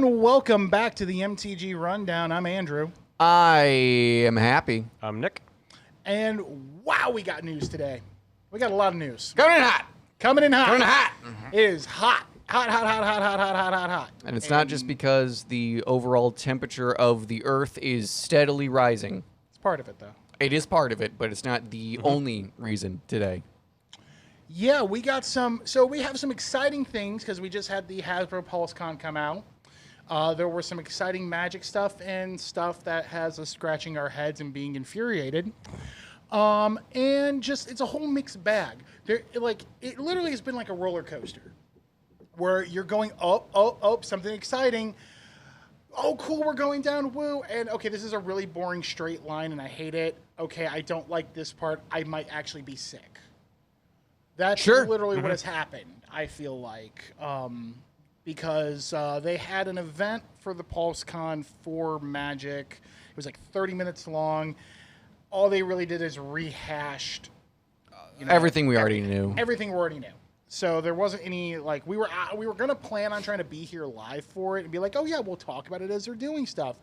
And welcome back to the MTG Rundown. I'm Andrew. I am happy. I'm Nick. And wow, we got news today. We got a lot of news. Coming in hot. Coming in hot. Coming in hot. It is hot. Hot, hot, hot, hot, hot, hot, hot, hot, hot. And it's not just because the overall temperature of the Earth is steadily rising. It's part of it, though. It is part of it, but it's not the only reason today. Yeah, we got some. So we have some exciting things because we just had the Hasbro PulseCon come out. There were some exciting Magic stuff and stuff that has us scratching our heads and being infuriated. And just, it's a whole mixed bag. It literally has been like a roller coaster where you're going up, something exciting. Oh, cool, we're going down, woo. And okay, this is a really boring straight line and I hate it. Okay, I don't like this part. I might actually be sick. That's literally what has happened, I feel like. Because they had an event for the PulseCon for Magic. It was like 30 minutes long. All they really did is rehashed everything we already knew. Everything we already knew. So there wasn't any, like, we were going to plan on trying to be here live for it and be like, oh, yeah, we'll talk about it as they're doing stuff.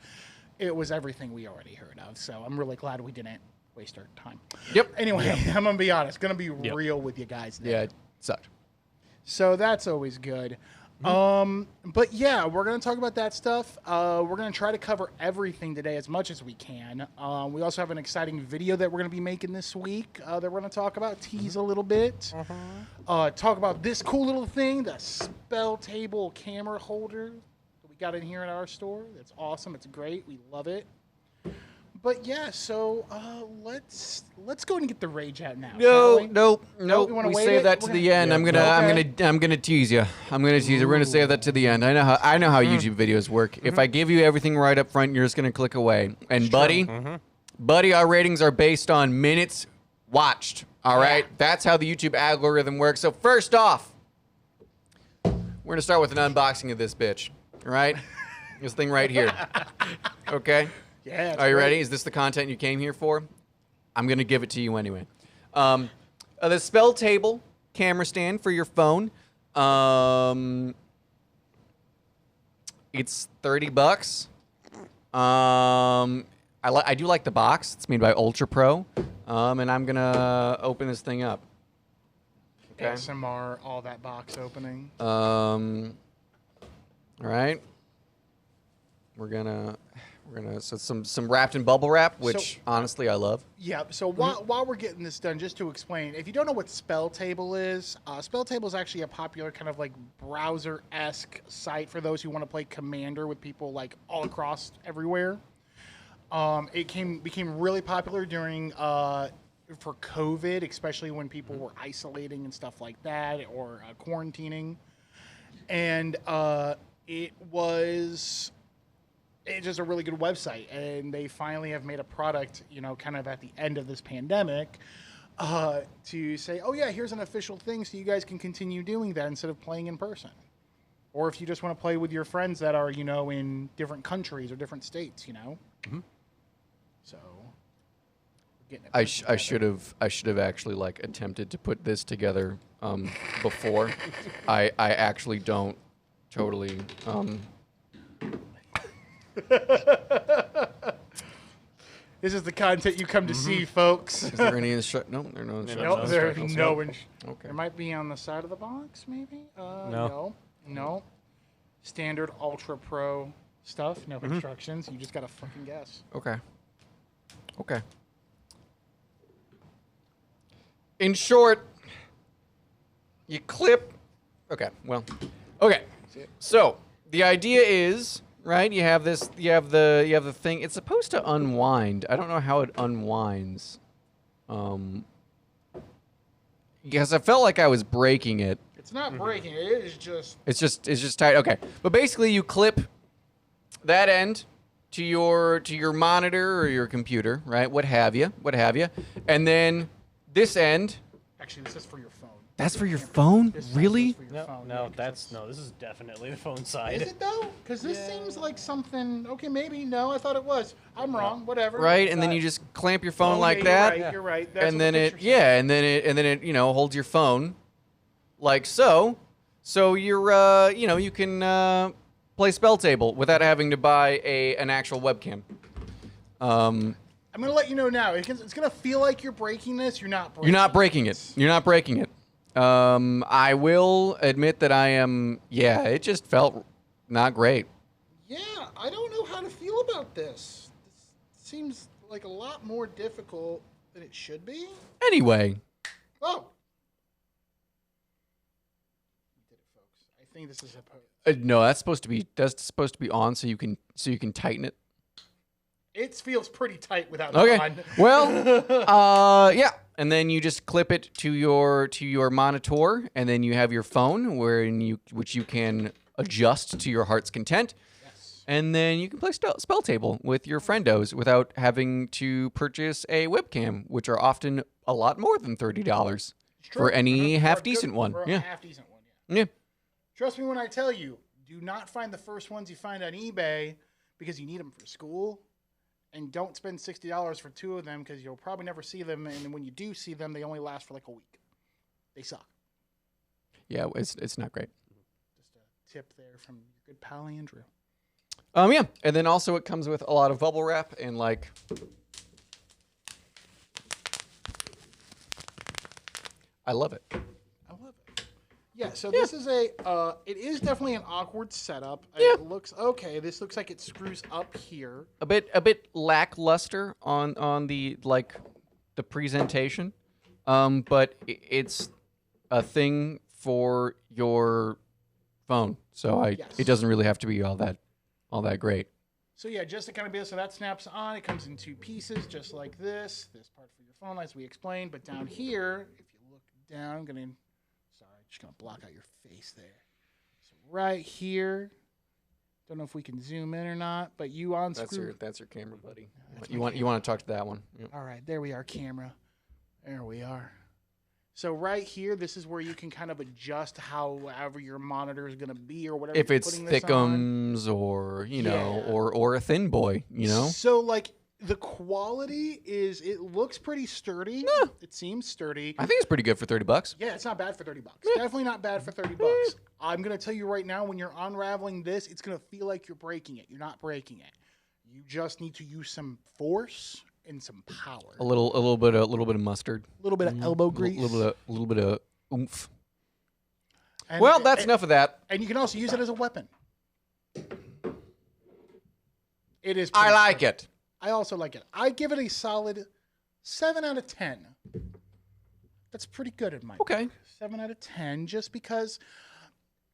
It was everything we already heard of. So I'm really glad we didn't waste our time. Yep. Anyway, I'm going to be honest. Going to be real with you guys now. Yeah, it sucked. So that's always good. But yeah, we're going to talk about that stuff. We're going to try to cover everything today as much as we can. We also have an exciting video that we're going to be making this week that we're going to talk about, tease a little bit. Talk about this cool little thing, the spell table camera holder that we got in here in our store. That's awesome. It's great. We love it. But yeah, so let's go and get the rage out now. No. We We save that to the end. I'm gonna tease you. We're gonna save that to the end. I know how YouTube videos work. If I give you everything right up front, you're just gonna click away. And buddy, our ratings are based on minutes watched. All right, that's how the YouTube algorithm works. So first off, we're gonna start with an unboxing of this bitch. All right, this thing right here. Okay. Yeah, are you ready? Is this the content you came here for? I'm going to give it to you anyway. The spell table camera stand for your phone. It's $30. I do like the box. It's made by Ultra Pro. And I'm going to open this thing up. Okay. ASMR, all that box opening. All right. So some wrapped in bubble wrap, which honestly I love. Yeah. So while we're getting this done, just to explain, if you don't know what Spell Table is actually a popular kind of like browser-esque site for those who want to play Commander with people like all across everywhere. It became really popular during for COVID, especially when people were isolating and stuff like that or quarantining, and it's just a really good website, and they finally have made a product, kind of at the end of this pandemic, to say, oh yeah, here's an official thing so you guys can continue doing that instead of playing in person. Or if you just want to play with your friends that are, in different countries or different states, So, I should have actually like attempted to put this together before. I actually don't totally This is the content you come to see, folks. Is there any instructions? No, there are no instructions. No, there's no instructions. Okay. There might be on the side of the box, maybe? No. Standard Ultra Pro stuff, no instructions. You just got to fucking guess. Okay. In short, you clip. Okay. So the idea is, right? You have this. You have the thing. It's supposed to unwind. I don't know how it unwinds. Because I felt like I was breaking it. It's not breaking. It is just. It's just tight. Okay. But basically, you clip that end to your monitor or your computer, right? What have you? And then this end. Actually, this is for your phone. That's for your phone? Really? No, this is definitely the phone side. Is it though? Because this seems like something. Okay, maybe. No, I thought it was. I'm wrong. Whatever. Right, and then you just clamp your phone like that. You're right. That's and then it, and then it, holds your phone, like so. So you're, you can play Spell Table without having to buy an actual webcam. I'm gonna let you know now. It's gonna feel like you're breaking this. You're not breaking. You're not breaking it. You're not breaking it. I will admit that I am. Yeah, it just felt not great. Yeah, I don't know how to feel about this. This seems like a lot more difficult than it should be. Anyway. Oh. We did it, folks. I think this is supposed. No, that's supposed to be on so you can tighten it. It feels pretty tight without Okay. it on. Well, yeah, and then you just clip it to your monitor, and then you have your phone which you can adjust to your heart's content. Yes. And then you can play Spell Table with your friendos without having to purchase a webcam, which are often a lot more than $30 for any half decent one. For Yeah. a half decent one, yeah. Yeah. Trust me when I tell you, do not find the first ones you find on eBay because you need them for school. And don't spend $60 for 2 of them because you'll probably never see them. And when you do see them, they only last for like a week. They suck. Yeah, it's not great. Just a tip there from your good pal Andrew. Yeah, and then also it comes with a lot of bubble wrap and like. I love it. I love it. Yeah, so this is it is definitely an awkward setup. Yeah. It looks okay. This looks like it screws up here. A bit lackluster on the the presentation, but it's a thing for your phone, so it doesn't really have to be all that great. So yeah, just to kind of be so that snaps on. It comes in 2 pieces, just like this. This part for your phone, as we explained. But down here, if you look down, just gonna block out your face there. So right here, don't know if we can zoom in or not, but you unscrew. That's your camera, buddy. You want to talk to that one? Yep. All right, there we are, camera. There we are. So right here, this is where you can kind of adjust however your monitor is gonna be or whatever. If you're it's putting this on. thickums or or a thin boy, So like. The quality it looks pretty sturdy. Yeah. It seems sturdy. I think it's pretty good for $30. Yeah, it's not bad for $30. Definitely not bad for $30. I'm going to tell you right now, when you're unraveling this, it's going to feel like you're breaking it. You're not breaking it. You just need to use some force and some power. A little bit of mustard. A little bit of elbow grease. A little bit of oomph. And, Well, that's enough of that. And you can also use it as a weapon. It is. I like it. I also like it. I give it a solid 7 out of 10. That's pretty good in my book. 7 out of 10, just because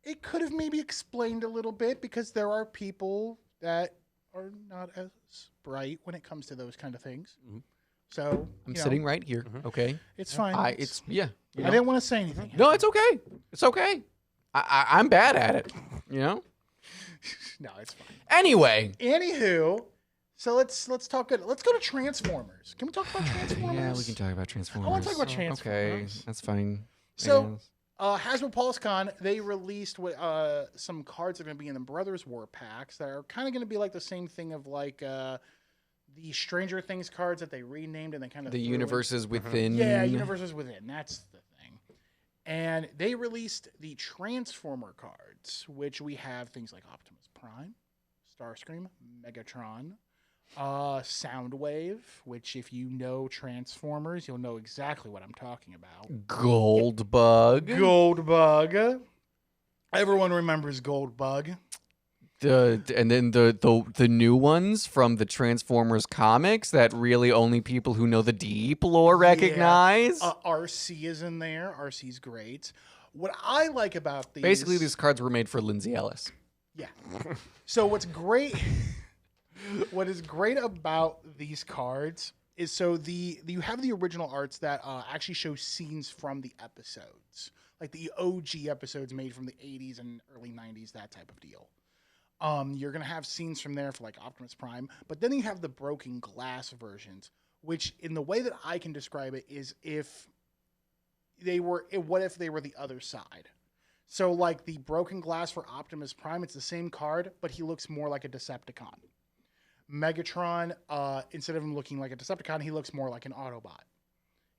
it could have maybe explained a little bit, because there are people that are not as bright when it comes to those kind of things. Mm-hmm. So I'm sitting right here. Mm-hmm. Okay, it's fine. I didn't want to say anything. No, it's okay. It's okay. I'm bad at it. No, it's fine. Anyway. Anywho. So let's talk. Let's go to Transformers. Can we talk about Transformers? Yeah, we can talk about Transformers. I want to talk about Transformers. Okay, that's fine. So, Hasbro PulseCon, they released some cards that are going to be in the Brothers War packs that are kind of going to be like the same thing of like the Stranger Things cards that they renamed and they kind of the universes within. Yeah, universes within. That's the thing. And they released the Transformer cards, which we have things like Optimus Prime, Starscream, Megatron. Soundwave, which if you know Transformers, you'll know exactly what I'm talking about. Goldbug. Everyone remembers Goldbug. And then the new ones from the Transformers comics that really only people who know the deep lore recognize. Yeah. RC is in there. RC's great. What I like about basically these cards were made for Lindsay Ellis. Yeah. So what is great about these cards is you have the original arts that actually show scenes from the episodes, like the OG episodes made from the 80s and early 90s, that type of deal. You're going to have scenes from there for like Optimus Prime, but then you have the broken glass versions, which in the way that I can describe it is what if they were the other side? So like the broken glass for Optimus Prime, it's the same card, but he looks more like a Decepticon. Megatron, instead of him looking like a Decepticon, he looks more like an Autobot.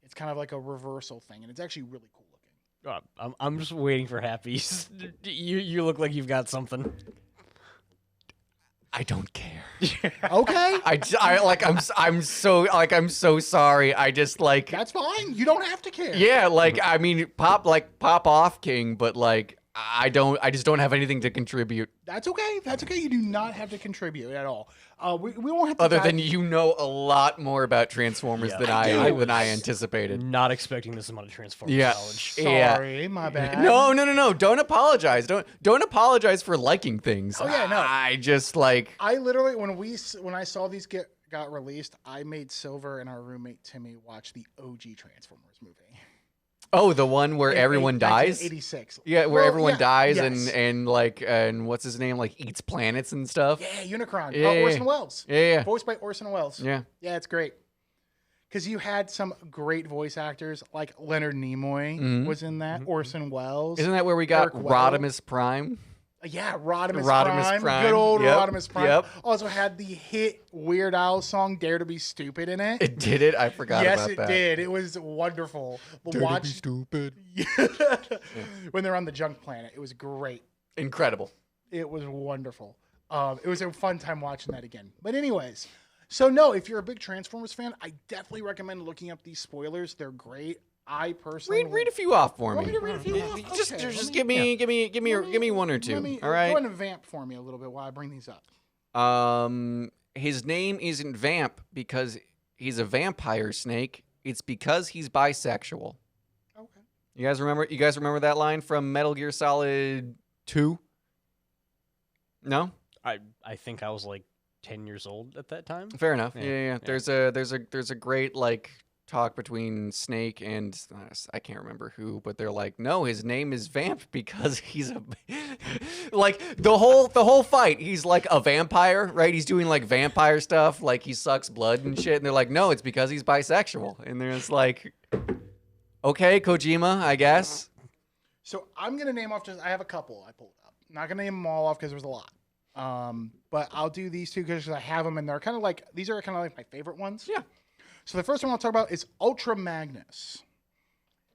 It's kind of like a reversal thing, and it's actually really cool looking. I'm just waiting for Happy's. You look like you've got something. I don't care. Okay, I'm so sorry. I just like that's fine. You don't have to care. yeah, like I mean pop off king, but like I just don't have anything to contribute That's okay. That's okay. You do not have to contribute at all. We won't have to other dive- than you know a lot more about Transformers Yeah. than I than I do. anticipated. Not expecting this amount of Transformers Yeah. knowledge. Sorry, my bad. No. Don't apologize. Don't apologize for liking things. Oh, yeah, no. I just like I literally when I saw these got released, I made Silver and our roommate Timmy watch the OG Transformers movie. oh, the one where everyone dies. 86. Yeah, where everyone dies yes. and what's his name like eats planets and stuff. Yeah, Unicron. Yeah, Orson Welles. Yeah. Voiced by Orson Welles. Yeah. Yeah, it's great. Because you had some great voice actors, like Leonard Nimoy was in that. Orson Welles. Isn't that where we got Eric Weddle. Rodimus Prime? Yeah, Rodimus Rodimus Prime. Good old Yep, Rodimus Prime. yep. Also had the hit Weird Al song "Dare to Be Stupid" in it. It did it. I forgot Yes, about it that. did. It was wonderful. Watch stupid. when they're on the junk planet. It was great. Incredible. It was wonderful. It was a fun time watching that again. But anyways, so no, if you're a big Transformers fan, I definitely recommend looking up these spoilers. They're great. I personally Read a few off for Want me. me to read a few off? Just Okay, just let me- give me one or two. Let me all go right. ahead and vamp for me a little bit while I bring these up. His name isn't Vamp because he's a vampire snake. It's because he's bisexual. Okay. You guys remember that line from Metal Gear Solid 2? No? I think I was like 10 years old at that time. Fair enough. Yeah, Yeah. There's a great like talk between Snake and I can't remember who, but they're like, no, his name is Vamp because he's a like the whole fight. He's like a vampire, right? He's doing like vampire stuff, like he sucks blood and shit. And they're like, no, it's because he's bisexual. And they're just like, okay, Kojima, I guess. So I'm gonna name off I have a couple I pulled up. I'm not gonna name them all off because there was a lot. But I'll do these two because I have them and they're kind of like these are kind of like my favorite ones. Yeah. So the first one I'll talk about is Ultra Magnus.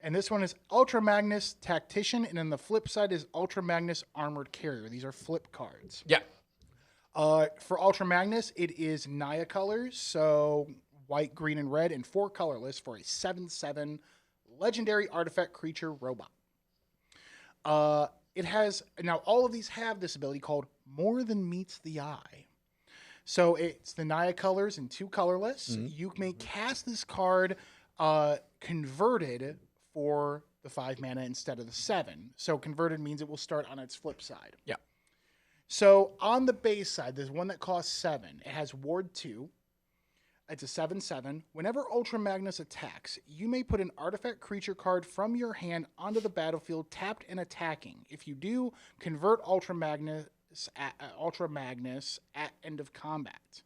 And this one is Ultra Magnus Tactician, and then the flip side is Ultra Magnus Armored Carrier. These are flip cards. Yeah. For Ultra Magnus, it is Naya colors, so white, green, and red, and 4 colorless for a 7/7 legendary artifact creature robot. It has now all of these have this ability called More Than Meets the Eye. So it's the Naya colors and 2 colorless. You may cast this card converted for the 5 mana instead of the 7. So converted means it will start on its flip side. Yeah. So on the base side, there's one that costs 7. It has Ward 2. It's a 7/7. Whenever Ultra Magnus attacks, you may put an artifact creature card from your hand onto the battlefield, tapped and attacking. If you do, convert Ultra Magnus at end of combat.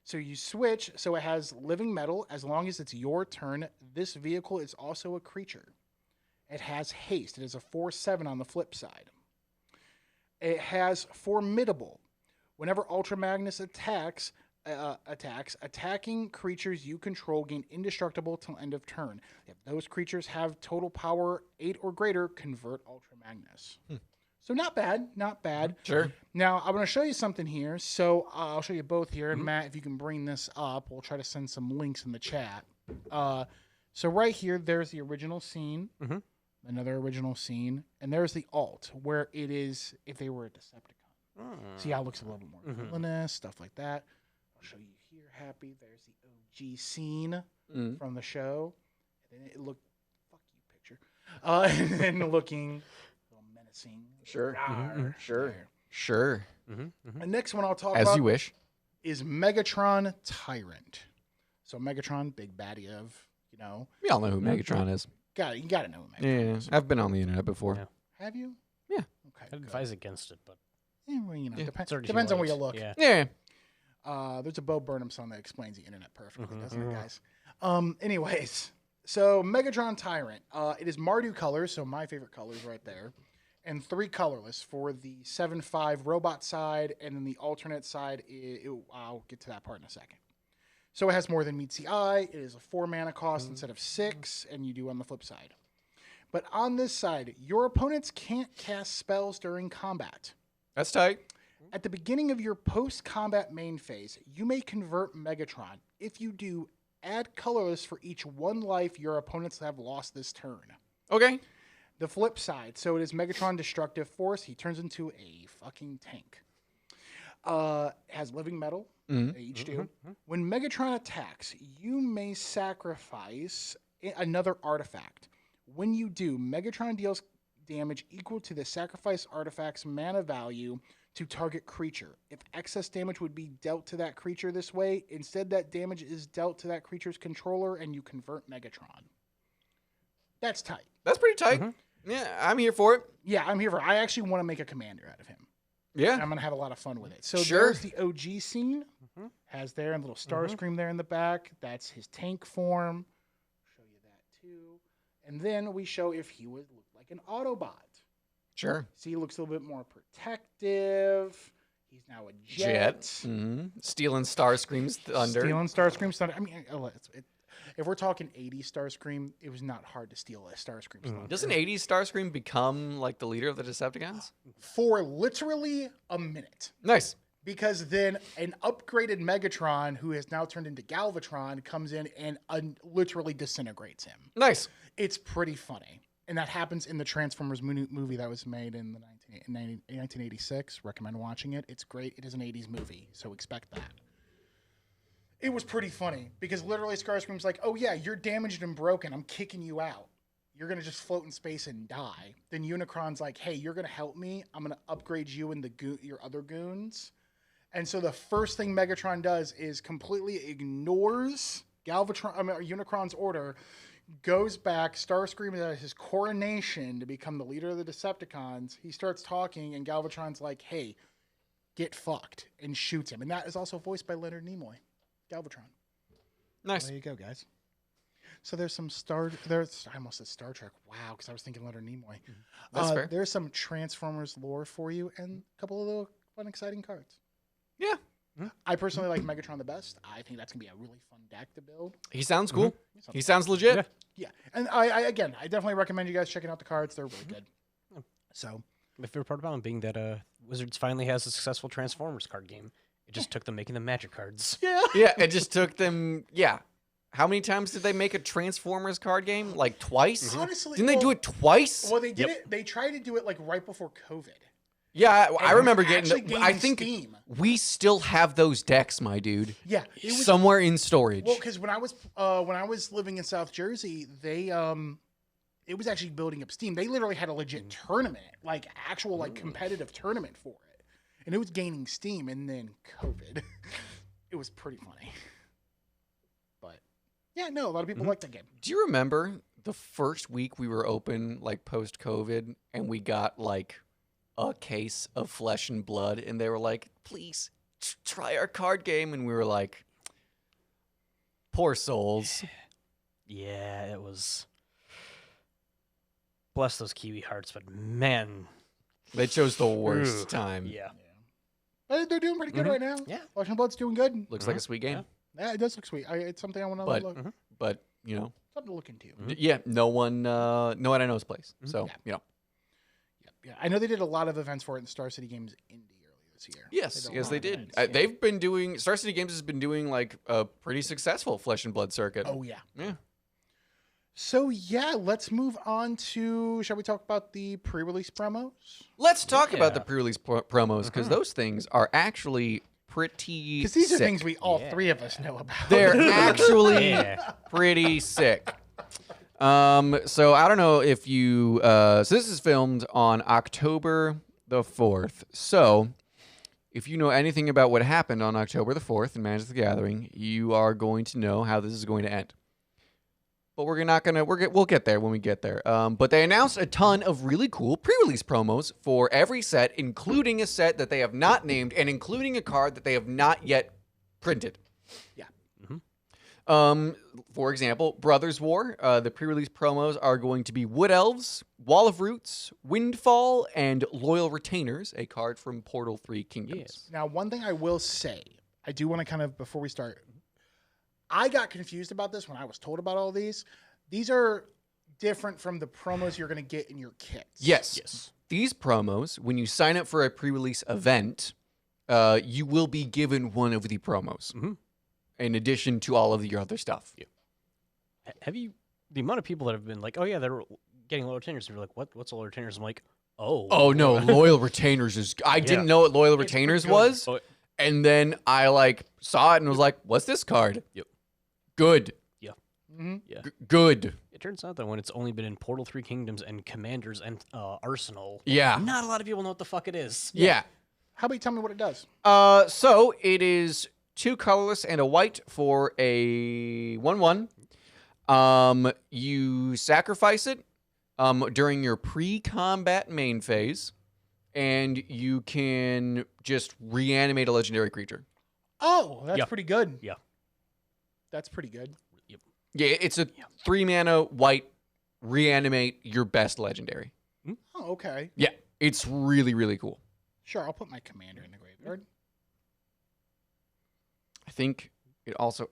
So you switch, so it has living metal. As long as it's your turn, this vehicle is also a creature. It has haste. It is a 4/7 on the flip side. It has formidable. Whenever Ultra Magnus attacks, attacking creatures you control gain indestructible till end of turn. If those creatures have total power 8 or greater, convert Ultra Magnus. So not bad, not bad. Sure. Now I'm going to show you something here. So I'll show you both here, and Matt, if you can bring this up, we'll try to send some links in the chat. So right here, there's the original scene, another original scene, and there's the alt where it is if they were a Decepticon. See how it looks a little bit more villainous, stuff like that. I'll show you here, Happy. There's the OG scene from the show. And then it looked, fuck you, picture. And then looking a little menacing. Sure. Rawr, Sure. there. Sure. The next one I'll talk As about you wish. is Megatron Tyrant. So Megatron, big baddie of, you know. We all know who Megatron is. You got to know who Megatron Yeah, is. I've been on the internet before. Yeah. Have you? Yeah. Okay. I'd good. advise against it, but Yeah, well, you know, it's already depends too on where you late. look. Yeah. Yeah. There's a Bo Burnham song that explains the internet perfectly, doesn't it, guys? Anyways, so Megatron Tyrant. It is Mardu colors, so my favorite colors right there, and 3 colorless for the 7/5 robot side, and then the alternate side. I'll get to that part in a second. So it has More Than Meets the Eye. It is a 4 mana cost instead of 6, and you do on the flip side. But on this side, your opponents can't cast spells during combat. That's tight. At the beginning of your post-combat main phase, you may convert Megatron. If you do, add colorless for each 1 life your opponents have lost this turn. Okay. The flip side, so it is Megatron Destructive Force. He turns into a fucking tank. Has living metal. They each do. When Megatron attacks, you may sacrifice another artifact. When you do, Megatron deals damage equal to the sacrifice artifact's mana value to target creature. If excess damage would be dealt to that creature this way, instead that damage is dealt to that creature's controller and you convert Megatron. That's tight. That's pretty tight. Yeah, I'm here for it. Yeah, I'm here for it. I actually want to make a commander out of him. Yeah. I'm going to have a lot of fun with it. So Sure. there's the OG scene. Has there a little Starscream there in the back. That's his tank form. Show you that too. And then we show if he would look like an Autobot. Sure. See, he looks a little bit more protective. He's now a jet. Stealing Starscream's thunder. Stealing Starscream's thunder. I mean, if we're talking 80s Starscream, it was not hard to steal a Starscream's thunder. Doesn't 80s Starscream become like the leader of the Decepticons? For literally a minute. Nice. Because then an upgraded Megatron, who has now turned into Galvatron, comes in and literally disintegrates him. Nice. It's pretty funny. And that happens in the Transformers movie that was made in 1986. Recommend watching it. It's great. It is an 80s movie, so expect that. It was pretty funny because literally Starscream's like, oh yeah, you're damaged and broken. I'm kicking you out. You're going to just float in space and die. Then Unicron's like, hey, you're going to help me. I'm going to upgrade you and your other goons. And so the first thing Megatron does is completely ignores Unicron's order, goes back, Starscream is his coronation to become the leader of the Decepticons. He starts talking, and Galvatron's like, hey, get fucked, and shoots him. And that is also voiced by Leonard Nimoy, Galvatron. Nice. There you go, guys. So there's some I almost said Star Trek. Wow, because I was thinking Leonard Nimoy. That's fair. There's some Transformers lore for you and a couple of little fun, exciting cards. Yeah. I personally like Megatron the best. I think that's going to be a really fun deck to build. He sounds cool. He sounds legit. Yeah. And I definitely recommend you guys checking out the cards. They're really good. So, My favorite part about them being that Wizards finally has a successful Transformers card game. It just took them making the Magic cards. yeah. Yeah, it just took them. Yeah. How many times did they make a Transformers card game? Like twice? Honestly, Didn't they do it twice? Well, they did it. They tried to do it like right before COVID. Yeah, I remember actually getting. I think Steam. we still have those decks, my dude. Yeah, it was Somewhere in storage. well because when I was living in South Jersey, they it was actually building up steam. They literally had a legit tournament, like actual like competitive tournament for it, and it was gaining steam. And then COVID, it was pretty funny. But yeah, no, a lot of people like that game. Do you remember the first week we were open, like post COVID, and we got like a case of Flesh and Blood, and they were like, please try our card game, and we were like, poor souls. Yeah, it was. Bless those Kiwi hearts, but man. They chose the worst time. Yeah. They're doing pretty good right now. Yeah. Flesh and Blood's doing good. Looks like a sweet game. Yeah, it does look sweet. It's something I want to But look. but you know, Something to look into. yeah, no one I know's plays. So Yeah. you know, Yeah, I know they did a lot of events for it in Star City Games Indie earlier this year. yes, did a yes, lot they of did. events, yeah. They've been doing. Star City Games has been doing like a pretty successful Flesh and Blood circuit. Oh yeah. Yeah. So yeah, let's move on to. Shall we talk about the pre-release promos? Let's talk about the Yeah. pre-release promos because those things are actually pretty. Because these are sick. things we all three of us know about. They're actually Yeah. pretty sick. So I don't know if you. So this is filmed on October the 4th. So if you know anything about what happened on October the 4th in Magic the Gathering, you are going to know how this is going to end. But we're not gonna. We'll get there when we get there. But they announced a ton of really cool pre-release promos for every set, including a set that they have not named, and including a card that they have not yet printed. Yeah. For example, Brothers War. The pre-release promos are going to be Wood Elves, Wall of Roots, Windfall, and Loyal Retainers, a card from Portal 3 Kingdoms. Yes. Now, one thing I will say, I do want to kind of before we start. I got confused about this when I was told about all these. These are different from the promos you're going to get in your kits. Yes. These promos, when you sign up for a pre-release event, you will be given one of the promos in addition to all of your other stuff. Yeah. Have you, the amount of people that have been like, oh yeah, they're getting loyal retainers, and you're like, what's a loyal retainers? I'm like, oh no, loyal retainers is. I didn't know what loyal retainers was, and then I like saw it and was like, what's this card? Yep. Good. Yeah. Yeah. Good. It turns out that when it's only been in Portal 3 Kingdoms and Commanders and Arsenal, not a lot of people know what the fuck it is. Yeah. How about you tell me what it does? So it is 2 colorless and a white for a 1/1. You sacrifice it during your pre-combat main phase, and you can just reanimate a legendary creature. Oh, that's pretty good. Yeah. That's pretty good. Yep. Yeah, it's a 3-mana white reanimate your best legendary. Oh, okay. Yeah, it's really, really cool. Sure, I'll put my commander in the graveyard. I think it also...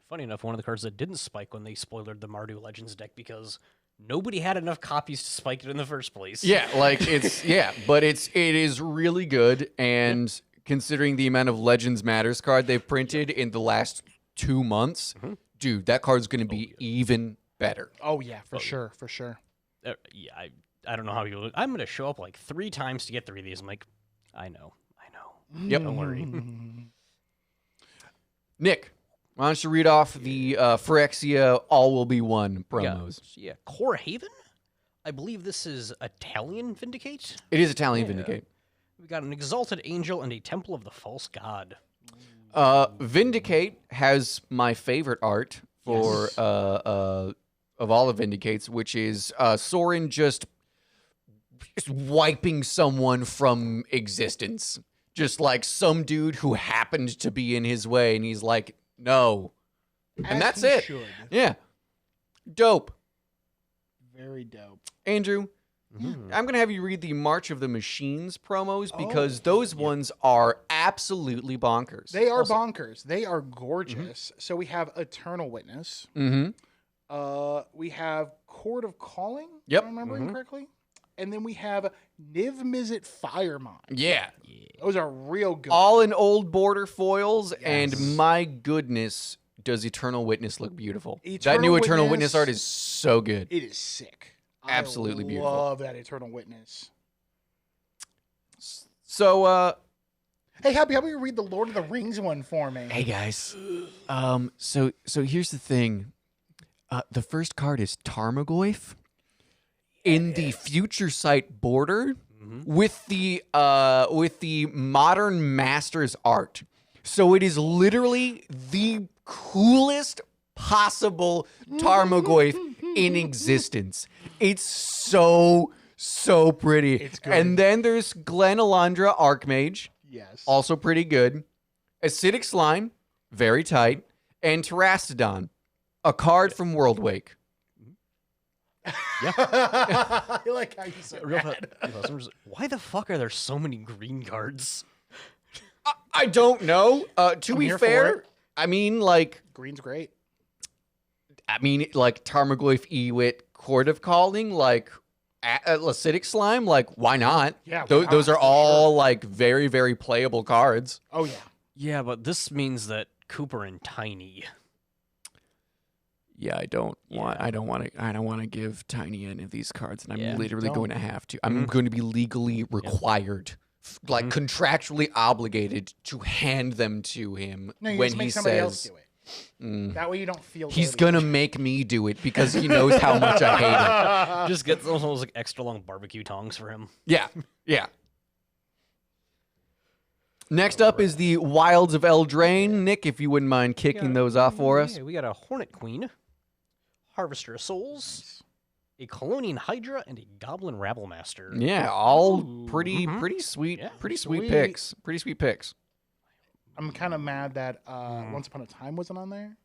Funny enough, one of the cards that didn't spike when they spoilered the Mardu Legends deck because nobody had enough copies to spike it in the first place. Yeah, like it's... yeah, but it is really good, and considering the amount of Legends Matters card they've printed in the last 2 months, dude, that card's going to be even better. Oh, yeah, for sure, for sure. Yeah, I don't know how you... I'm going to show up like 3 times to get 3 of these. I'm like, I know. Yep. Don't worry. Nick, why don't you read off the Forexia All Will Be One promos? Yeah. Core Haven? I believe this is Italian Vindicate? It is Italian Vindicate. We got an Exalted Angel and a Temple of the False God. Vindicate has my favorite art for of all of Vindicates, which is Sorin just wiping someone from existence. Just like some dude who happened to be in his way, and he's like, no. And that's it. Should. Yeah. Dope. Very dope. Andrew, I'm going to have you read the March of the Machines promos because those ones are absolutely bonkers. They are bonkers. They are gorgeous. So we have Eternal Witness. We have Court of Calling, Yep. if I'm remembering correctly. And then we have Niv Mizzet Firemine. Yeah. Those are real good. All in old border foils, and my goodness, does Eternal Witness look beautiful. That new Eternal Witness art is so good. It is sick. Absolutely beautiful. I love that Eternal Witness. So, hey, Happy, how about you read the Lord of the Rings one for me? hey guys. So here's the thing. The first card is Tarmogoyf in the Future Sight border with the modern Masters art. So it is literally the coolest possible Tarmogoyf in existence. It's so pretty. It's good. And then there's Glen Alondra Archmage. Yes. Also pretty good. Acidic Slime, very tight. And Terastodon, a card from Worldwake. I like how you said that. Why the fuck are there so many green cards? I don't know. To be fair, I mean, like... Green's great. Tarmogoyf, Ewit, Court of Calling, like... Acidic Slime, like, why not? Yeah, those are all, like, very, very playable cards. Oh, yeah. Yeah, but this means that Cooper and Tiny... Yeah, I don't want to give Tiny any of these cards, and I'm literally going to have to. I'm going to be legally required, like contractually obligated, to hand them to him when he somebody says. Else do it. That way you don't feel. He's dirty. gonna make me do it because he knows how much I hate it. Just get those like extra long barbecue tongs for him. Yeah. Next up is the Wilds of Eldraine. Nick, if you wouldn't mind kicking those off for us. Yeah, we got a Hornet Queen, Harvester of Souls, a Colonian Hydra, and a Goblin Rabblemaster. Yeah, all pretty sweet, Yeah. pretty sweet picks. Pretty sweet picks. I'm kind of mad that Once Upon a Time wasn't on there.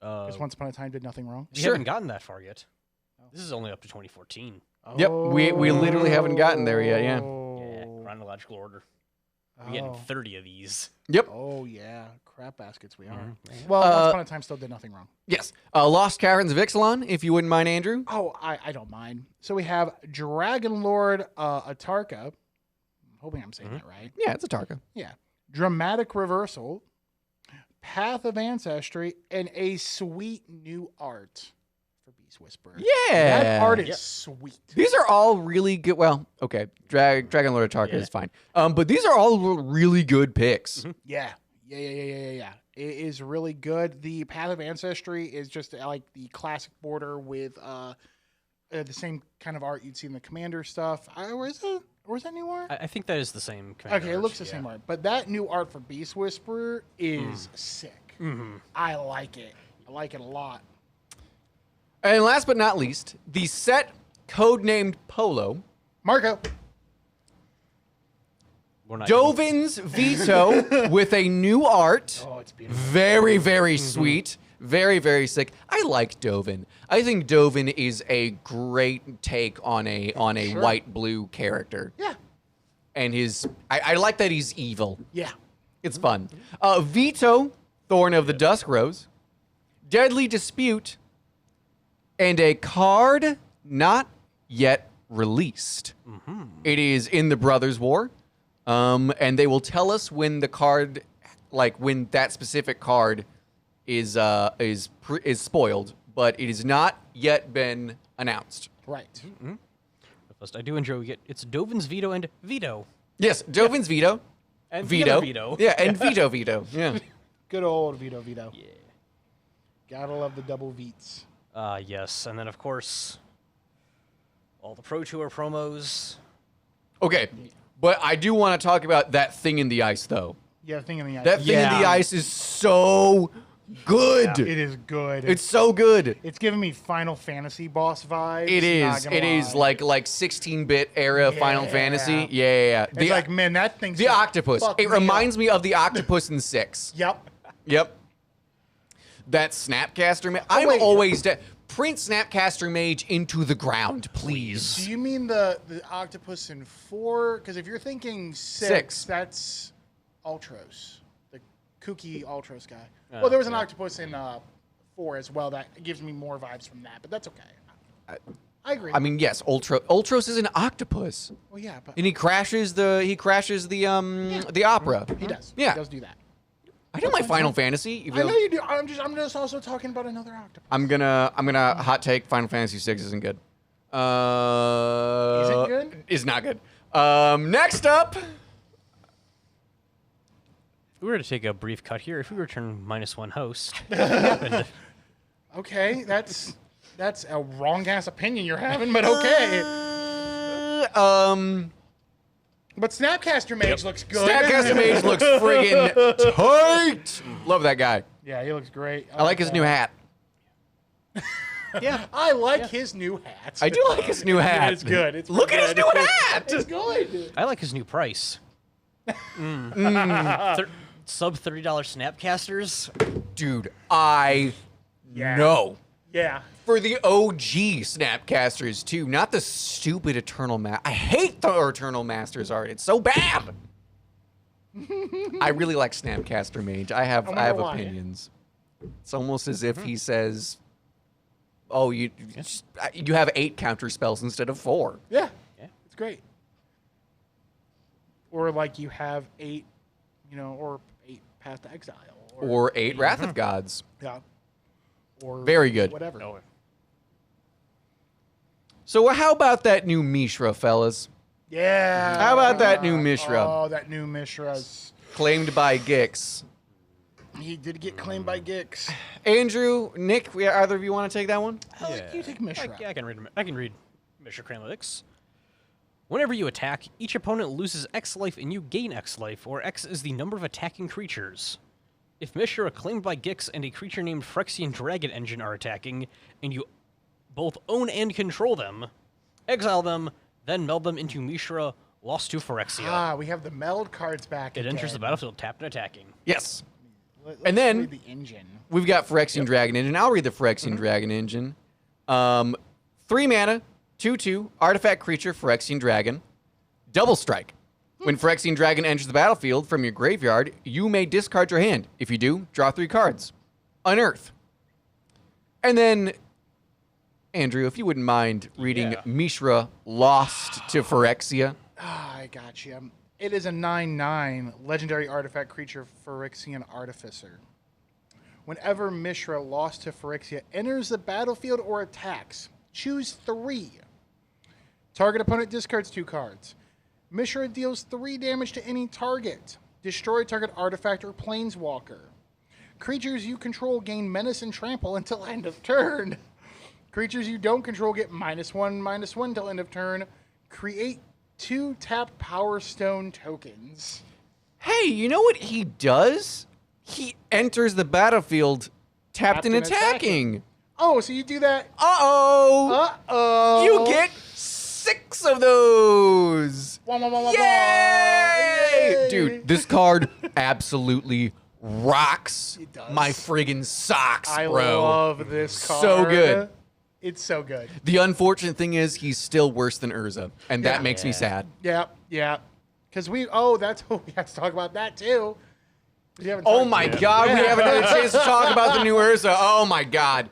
Because Once Upon a Time did nothing wrong. We haven't gotten that far yet. This is only up to 2014. Yep, we literally haven't gotten there yet. Yeah. Yeah, chronological order. We're getting 30 of these. Yep. Oh yeah, crap baskets we are. Well, Once Upon a Time still did nothing wrong. Yes. Lost Caverns of Ixalan, if you wouldn't mind, Andrew. Oh, I don't mind. So we have Dragon Lord Atarka, hoping I'm saying that right. Yeah, it's a Tarka. Yeah. Dramatic Reversal, Path of Ancestry, and a sweet new art for Beast Whisperer. Yeah. That art is sweet. These are all really good. Well, okay. Dragon Lord Tarka is fine. But these are all really good picks. Yeah. Yeah. It is really good. The Path of Ancestry is just like the classic border with the same kind of art you'd see in the Commander stuff. Or is that new art? I think that is the same. Commander Okay, it art, looks the same art. But that new art for Beast Whisperer is sick. I like it. I like it a lot. And last but not least, the set codenamed Polo. Marco. We're not Dovin's Veto with a new art. Oh, it's beautiful. Very, very sweet. Very, very sick. I like Dovin. I think Dovin is a great take on a white-blue character. Yeah. And I like that he's evil. Yeah. It's fun. Veto, Thorn of the Dusk Rose, Deadly Dispute, and a card not yet released. It is in the Brothers War, and they will tell us when the card, when that specific card is spoiled, but it has not yet been announced. Right. First, I do enjoy it. It's Dovin's Veto and Veto. Yes, Dovin's Veto. And Veto. Veto. Yeah, and Veto. Yeah. Good old Veto. Yeah. Gotta love the double Veets. Yes. And then, of course, all the Pro Tour promos. Okay, but I do want to talk about that thing in the ice, though. Yeah, thing in the ice. That thing in the ice is so good. It is good. It's so good. It's giving me Final Fantasy boss vibes. It is. not gonna It is lie. like 16-bit era Final Yeah. Fantasy. Yeah. It's like, man, that thing's the gonna octopus. fuck It me reminds up. me of the octopus in 6. Yep. Yep. That Snapcaster. I'm wait. always print Snapcaster Mage into the ground, please. Do you mean the octopus in 4? Because if you're thinking 6, Six. that's Ultros, the kooky Ultros guy. Well, there was an octopus in 4 as well. That gives me more vibes from that, but that's okay. I agree. I mean, yes, Ultros is an octopus, well, yeah, but and he crashes the opera. he does. Yeah. He does do that. I don't like Final Fantasy. Even I know though you do. I'm just also talking about another octopus. I'm gonna hot take Final Fantasy 6 isn't good. Is it good? Is not good. Next up. If we were to take a brief cut here, if we return -1 host, what happened? Okay, that's a wrong ass opinion you're having, but okay. But Snapcaster Mage looks good. Snapcaster Mage looks friggin' tight. Love that guy. Yeah, he looks great. I like his new hat. Yeah. I like his new hat. I do like his new hat. It's good. It's Look at his good. new hat. It's good. I like his new price. Sub $30 Snapcasters. Dude, I know. Yeah. For the OG Snapcasters, too. Not the stupid Eternal Master. I hate the Eternal Masters art. It's so bad. I really like Snapcaster Mage. I have why. opinions. It's almost as if he says, oh, you have 8 counter spells instead of 4. Yeah. Yeah. It's great. Or like you have 8, or 8 Path to Exile. Or 8 Wrath of Gods. Yeah. Or Very good. Whatever. Oh, So how about that new Mishra, fellas? Yeah. How about that new Mishra? Oh, that new Mishra's. Claimed by Gix. He did get claimed by Gix. Andrew, Nick, either of you want to take that one? You take Mishra. I can read Mishra Analytics. Whenever you attack, each opponent loses X life and you gain X life, or X is the number of attacking creatures. If Mishra, claimed by Gix, and a creature named Phyrexian Dragon Engine are attacking, and you both own and control them, exile them, then meld them into Mishra, lost to Forexia. We have the meld cards back. It enters the battlefield tapped and attacking. Yes. Let's And then- read the engine. We've got Phyrexian Dragon Engine. I'll read the Phyrexian Dragon Engine. 3 mana, 2/2, artifact creature, Phyrexian Dragon. Double strike. When Phyrexian Dragon enters the battlefield from your graveyard, you may discard your hand. If you do, draw 3 cards. Unearth. And then, Andrew, if you wouldn't mind reading Mishra Lost to Phyrexia. I got you. It is a 9/9 legendary artifact creature, Phyrexian Artificer. Whenever Mishra, lost to Forexia, enters the battlefield or attacks, choose 3. Target opponent discards 2 cards. Mishra deals 3 damage to any target. Destroy target artifact or planeswalker. Creatures you control gain menace and trample until end of turn. Creatures you don't control get -1/-1 until end of turn. Create 2 tapped Power Stone tokens. Hey, you know what he does? He enters the battlefield tapped and attacking. Oh, so you do that? Uh-oh. Uh-oh. You get 6 of those. Yay! Yay! Dude, this card absolutely rocks It does. my friggin' socks, I bro. love this card. So good. It's so good. The unfortunate thing is he's still worse than Urza, and that Yeah. makes me sad. Yeah. Because that's what we have to talk about that too. Oh my God, we haven't had a chance to talk about the new Urza. Oh my God.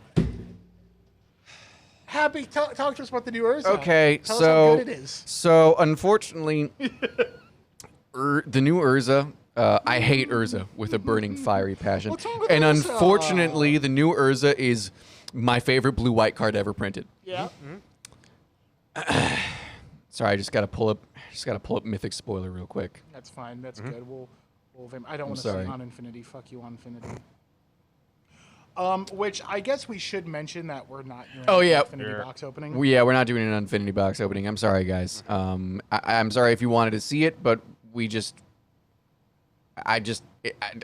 Happy, talk to us about the new Urza. Okay, Tell us how good it is. So unfortunately, the new Urza, I hate Urza with a burning fiery passion. What's wrong with And Urza? unfortunately, the new Urza is my favorite blue-white card ever printed. Yeah. Sorry, I just gotta pull up Mythic Spoiler real quick. That's fine. That's good. We'll I don't want to sorry. say on Infinity. Fuck you, on Infinity. Which I guess we should mention that we're not doing an Infinity box opening. We're not doing an Infinity box opening. I'm sorry, guys. I'm sorry if you wanted to see it, but I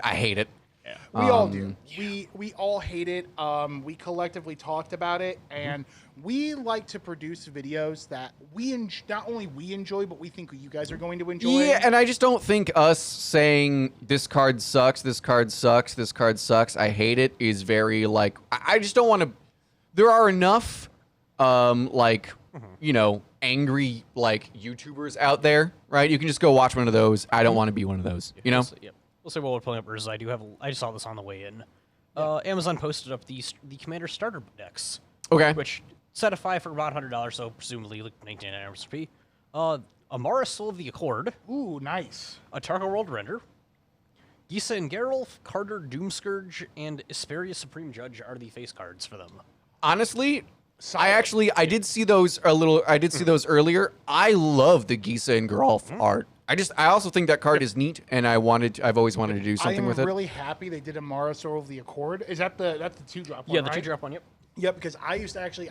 hate it. We all do. We all hate it. We collectively talked about it, and we like to produce videos that not only we enjoy, but we think you guys are going to enjoy. Yeah, and I just don't think us saying this card sucks, this card sucks, this card sucks, I hate it is very like. I just don't want to. There are enough, angry YouTubers out there, right? You can just go watch one of those. I don't want to be one of those. You know. Yep. We'll say while we're pulling up Urza, I just saw this on the way in. Amazon posted up the Commander starter decks. Okay. Which set a 5 for about $100, so presumably like 19 MSRP. Amara Soul of the Accord. Ooh, nice. A Targa World Render. Gisa and Geralf, Carter Doomscourge, and Isperia Supreme Judge are the face cards for them. Honestly, I did see those those earlier. I love the Gisa and Geralf art. I also think that card is neat, and I've always wanted to do something with it. I am really happy they did Amara Soul of the Accord. Is that that's the 2-drop one? Yeah, the right? 2-drop one. Yep. Yep, because I actually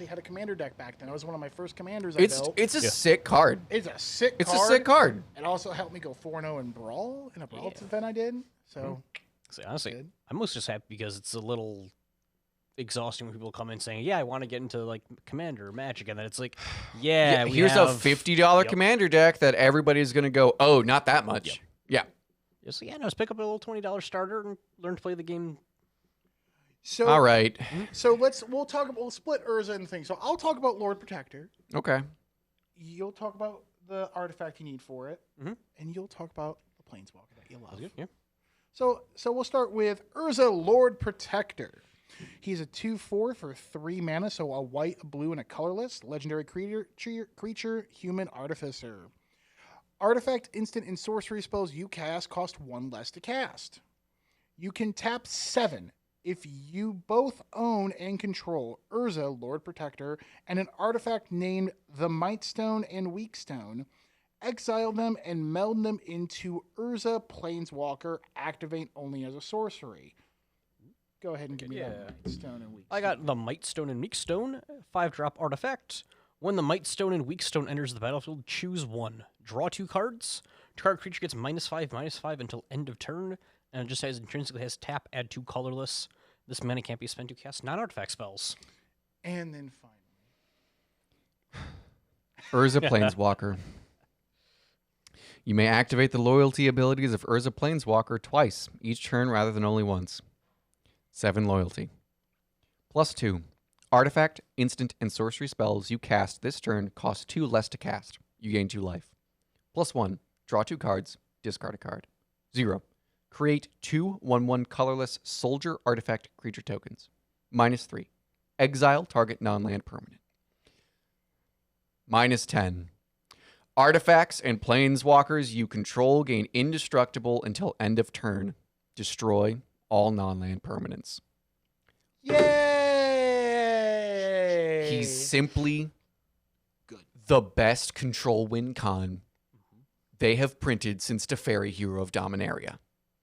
had a commander deck back then. It was one of my first commanders I built. It's a sick card. It's a sick card. It's a sick card. It also helped me go 4-0 in Brawl, in a Brawl event I did. So, See, honestly, I'm most just happy because it's a little exhausting when people come in saying, "Yeah, I want to get into like Commander or Magic," and then it's like, "Yeah, here's a $50 Commander deck that everybody's gonna go, oh, not that much." Yeah. So just pick up a little $20 starter and learn to play the game. So all right. So we'll split Urza and things. So I'll talk about Lord Protector. Okay. You'll talk about the artifact you need for it, and you'll talk about the Planeswalker that you love. Yeah. So we'll start with Urza Lord Protector. He's a 2/4 for 3 mana, so a white, a blue, and a colorless legendary creature, human artificer. Artifact, instant, and sorcery spells you cast cost 1 less to cast. You can tap 7 if you both own and control Urza Lord Protector and an artifact named the Mightstone and Weakstone. Exile them and meld them into Urza Planeswalker. Activate only as a sorcery. Go ahead and give me that Mightstone and Weakstone. I got the Mightstone and Weakstone, 5-drop artifact. When the Mightstone and Weakstone enters the battlefield, choose 1. Draw 2 cards. Target creature gets -5/-5 until end of turn, and it just intrinsically has tap, add 2 colorless. This mana can't be spent to cast non-artifact spells. And then finally, Urza Planeswalker. You may activate the loyalty abilities of Urza Planeswalker twice each turn rather than only once. 7 loyalty. +2. Artifact, instant, and sorcery spells you cast this turn cost 2 less to cast. You gain 2 life. +1. Draw 2 cards. Discard a card. 0. Create 2 1/1 colorless soldier artifact creature tokens. -3. Exile target non-land permanent. -10. Artifacts and planeswalkers you control gain indestructible until end of turn. Destroy all non-land permanents. Yay! He's simply good. The best control win con they have printed since Teferi, Hero of Dominaria.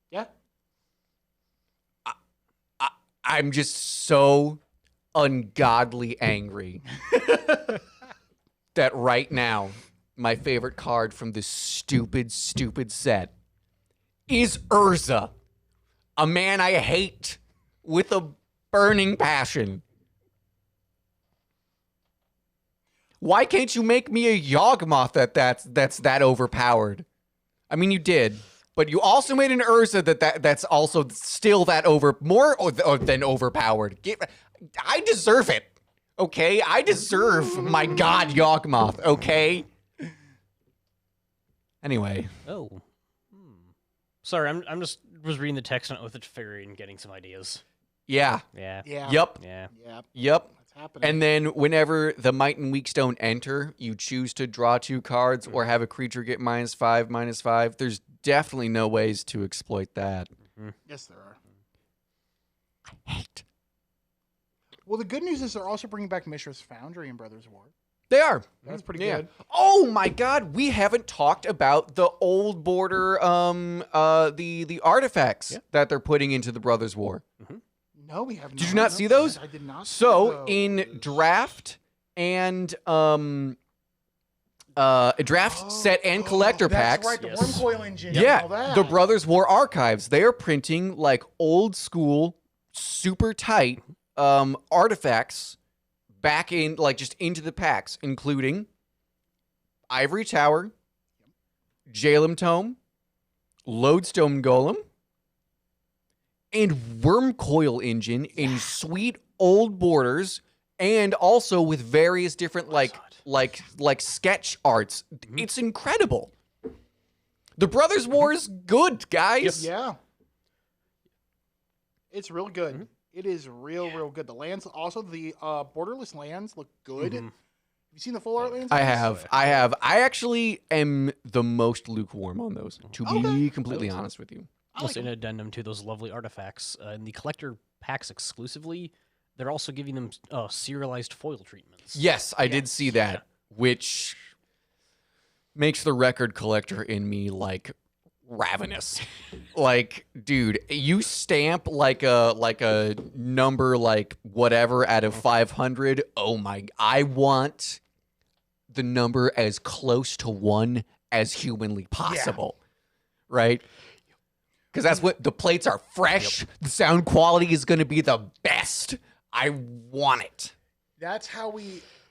Yeah. I'm just so ungodly angry that right now my favorite card from this stupid set is Urza, a man I hate with a burning passion. Why can't you make me a Yawgmoth that's that overpowered? I mean, you did, but you also made an Urza that's also still that more than overpowered. I deserve it, okay? I deserve my god Yawgmoth, okay? Anyway. Oh. Sorry, I'm just was reading the text on Oath of Fairy and getting some ideas. Yeah. Yeah. Yeah. Yep. Yeah. Yep. Yep. What's happening? And then whenever the Might and Weakstone enter, you choose to draw 2 cards or have a creature get -5/-5. There's definitely no ways to exploit that. Yes, there are. I hate. Well, the good news is they're also bringing back Mishra's Foundry in Brothers War. They are. That's pretty Yeah. good. Oh my god, we haven't talked about the old border the artifacts that they're putting into the Brothers War. No, we have not. Did you not see those? I did not see So those. in draft and draft set and collector packs. That's right, the Yes. Worm Coil engine. and all Yeah, that. the Brothers War archives. They are printing like old school, super tight artifacts back in, like just into the packs, including Ivory Tower, Jalem Tome, Lodestone Golem, and Worm Coil engine in sweet old borders, and also with various different like sketch arts. It's incredible. The Brothers War is good, guys. Yeah. It's real good. It is real good. The lands, also the borderless lands look good. Have you seen the full art lands? I have. I actually am the most lukewarm on those, to be completely honest with you. Also, an addendum to those lovely artifacts in the collector packs exclusively. They're also giving them serialized foil treatments. Yes, I did see that, which makes the record collector in me like ravenous. Like, dude, you stamp like a number like whatever out of 500. Oh my, I want the number as close to 1 as humanly possible. Right? Because that's what the plates are fresh. The sound quality is going to be the best. I want it. That's how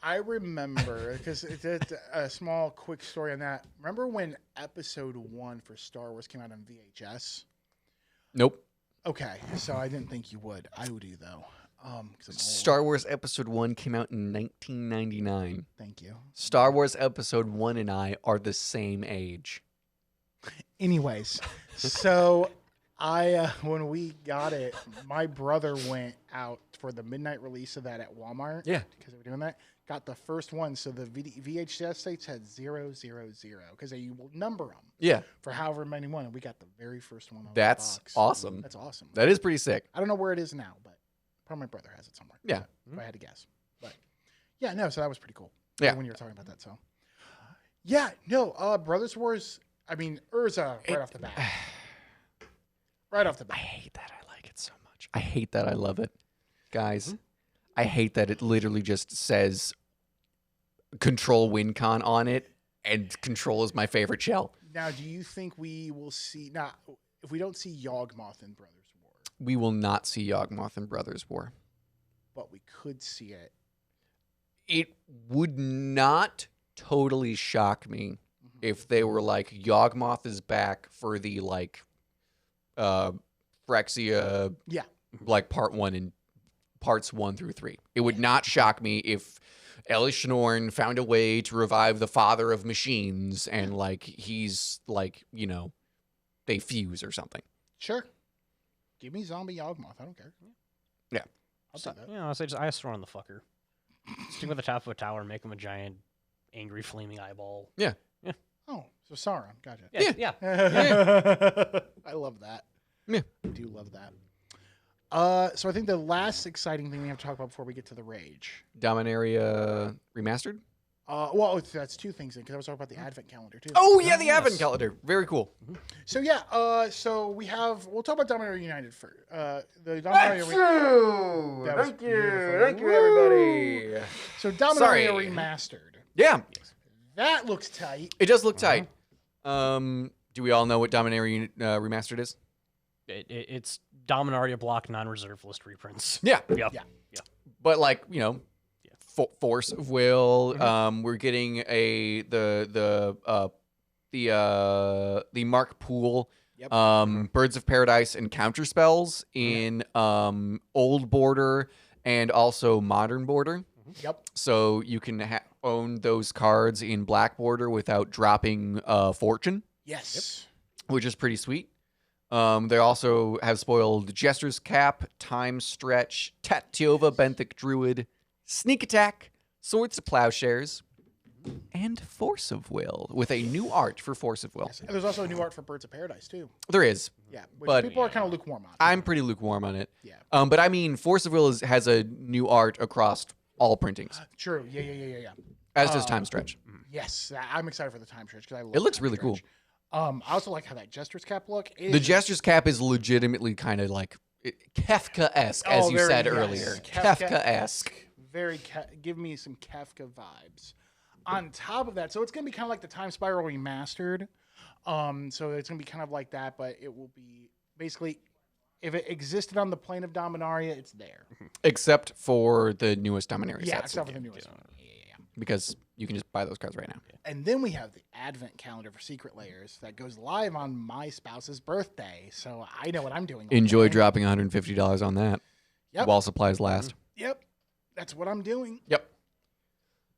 I remember, because it's a small, quick story on that. Remember when episode 1 for Star Wars came out on VHS? Nope. Okay, so I didn't think you would. I would do, though. 'Cause I'm old. Star Wars Episode 1 came out in 1999. Thank you. Star Wars Episode 1 and I are the same age. Anyways, so when we got it, my brother went out for the midnight release of that at Walmart. Yeah. Because they were doing that. Got the first one. So the VHS states had 000 because they will number them Yeah. for however many one. And we got the very first one. That's the box. awesome. That's awesome. That is pretty sick. I don't know where it is now, but probably my brother has it somewhere. Yeah. If I had to guess. But yeah, no, so that was pretty cool. Yeah. When you were talking about that. So yeah, no, Brothers Wars, I mean, Urza right off the bat. Right off the I bat. hate that I like it so much. I hate that I love it. Guys, I hate that it literally just says Control WinCon on it, and Control is my favorite shell. Now, do you think we will see, now, if we don't see Yawgmoth in Brothers War, We will not see Yawgmoth in Brothers War. but we could see it. It would not totally shock me if they were like, Yawgmoth is back for the like Forexia, Yeah. like part 1 and parts 1 through 3. It would not shock me if Elishnorn found a way to revive the father of machines and like he's like, you know, they fuse or something. Sure. Give me zombie Yawgmoth. I don't care. Yeah. I'll do that. Yeah, I say just ice throw on the fucker. Stick with the top of a tower, make him a giant, angry, flaming eyeball. Yeah. Yeah. So Sauron, gotcha. Yeah. I love that. Yeah. I do love that. So I think the last exciting thing we have to talk about before we get to the rage. Dominaria Remastered? Well, that's two things because I was talking about the advent calendar too. Oh, yeah, the Advent Calendar. Very cool. So yeah, so we'll talk about Dominaria United first. The Dominaria True. That was Thank you. beautiful. Thank you, everybody. So Dominaria Sorry. Remastered. Yeah, That looks tight. it does look tight. Do we all know what Dominaria Remastered is? It's Dominaria block non-reserve list reprints. Yeah. Yep. Yeah. But like, Force of Will. We're getting the Mark Pool, Yep. Birds of Paradise and counter spells in old border and also modern border. Yep. So you can own those cards in black border without dropping fortune, Yes. which is pretty sweet. They also have spoiled Jester's Cap, Time Stretch, Tatiova Benthic Druid, Sneak Attack, Swords to Plowshares, and Force of Will, with a new art for Force of Will. And there's also a new art for Birds of Paradise too. There is. Yeah, which But- people are kind of lukewarm on. I'm pretty lukewarm on it. Yeah. But I mean, Force of Will has a new art across all printings, True. Yeah. as does Time Stretch. Yes, I'm excited for the time stretch because I love It looks time really stretch. I also like how that Jester's Cap look. The Jester's Cap is legitimately kind of like Kafka-esque, as you very- said yes. earlier. Kafka- Kafka-esque. Very give me some Kafka vibes. On top of that, so it's gonna be kind of like the Time Spiral Remastered. So it's gonna be kind of like that, but it will be basically if it existed on the plane of Dominaria, it's there. Except for the newest Dominaria Yeah, sets. except for the newest one. Yeah. Because you can just buy those cards right now. And then we have the Advent Calendar for Secret Layers that goes live on my spouse's birthday. So I know what I'm doing. all Enjoy day. dropping $150 on that Yep. while supplies last. Yep. That's what I'm doing. Yep.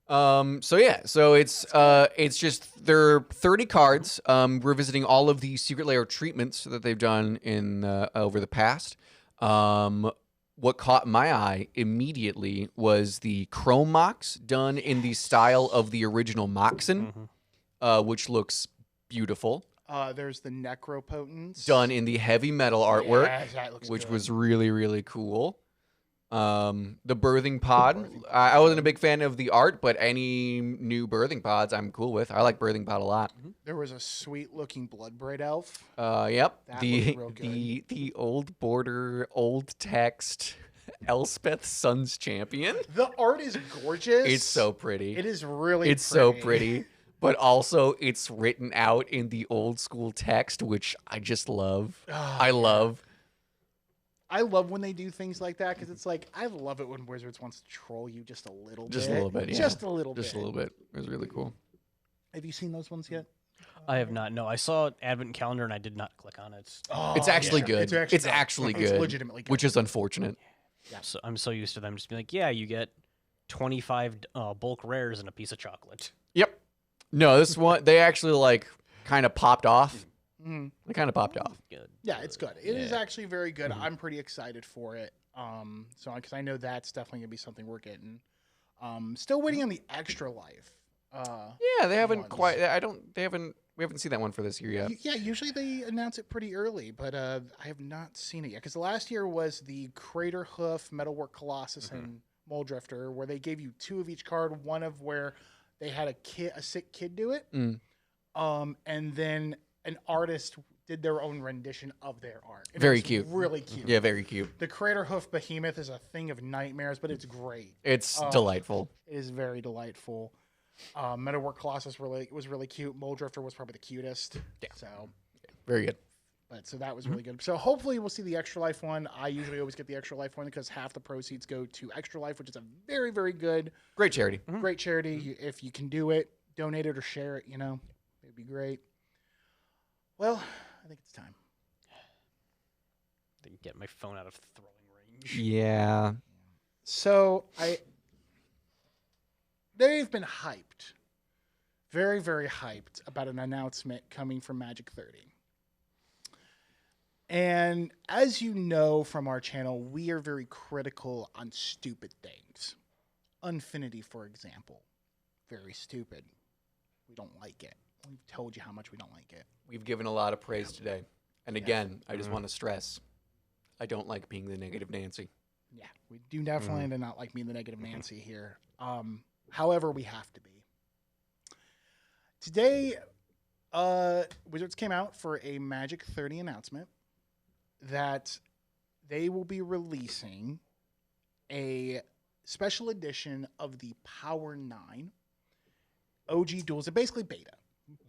So it's just there are 30 cards. We're visiting all of the Secret Layer treatments that they've done in over the past. What caught my eye immediately was the Chrome Mox done in the style of the original Moxen, which looks beautiful. There's the Necropotence. Done in the heavy metal artwork, Yes, that looks which good. was really, really cool. The birthing pod. I wasn't a big fan of the art, but any new birthing pods I'm cool with. I like birthing pod a lot. There was a sweet looking Bloodbraid elf. Yep. That the looked real good. the old border, old text Elspeth Sun's Champion. The art is gorgeous. It's so pretty. It is really It's so pretty. But also it's written out in the old school text, which I just love. I love. I love when they do things like that because it's like I love it when Wizards wants to troll you just a little bit. Just a little bit, yeah. Just a little Just bit. a little bit. It was really cool. Have you seen those ones yet? I have not. No, I saw Advent Calendar and I did not click on it. Oh, It's actually good. It's actually good. good. It's legitimately good. Which is unfortunate. So I'm so used to them just being like, yeah, you get 25 bulk rares and a piece of chocolate. Yep. No, this one they actually like kind of popped off. Mhm. They kind of popped off. Good. Yeah, it's good. It is actually very good. I'm pretty excited for it. So because I know that's definitely gonna be something we're getting. Still waiting on the Extra Life. Yeah, they haven't ones. quite. We haven't seen that one for this year yet. Yeah, usually they announce it pretty early, but I have not seen it yet. Because last year was the Crater Hoof, Metalwork Colossus, and Moldrifter, where they gave you 2 of each card. One of where they had a sick kid do it, and then an artist did their own rendition of their art. And it Very was cute. really cute. Yeah, very cute. The Crater Hoof Behemoth is a thing of nightmares, but it's great. It's delightful. It is very delightful. Metalwork Colossus was really cute. Moldrifter was probably the cutest. Yeah. So. Very good. But so that was really good. So hopefully we'll see the Extra Life one. I usually always get the Extra Life one because half the proceeds go to Extra Life, which is a very, very good, Great charity. great charity. If you can do it, donate it or share it, it'd be great. Well, I think it's time. Didn't get my phone out of throwing range. Yeah. So they've been hyped, very, very hyped about an announcement coming from Magic 30. And as you know from our channel, we are very critical on stupid things. Unfinity, for example. Very stupid. We don't like it. We've told you how much we don't like it. We've given a lot of praise today. And again, I just want to stress, I don't like being the negative Nancy. Yeah, we do definitely do not like being the negative Nancy here. However, we have to be. Today, Wizards came out for a Magic 30 announcement that they will be releasing a special edition of the Power 9 OG duels. They're basically beta.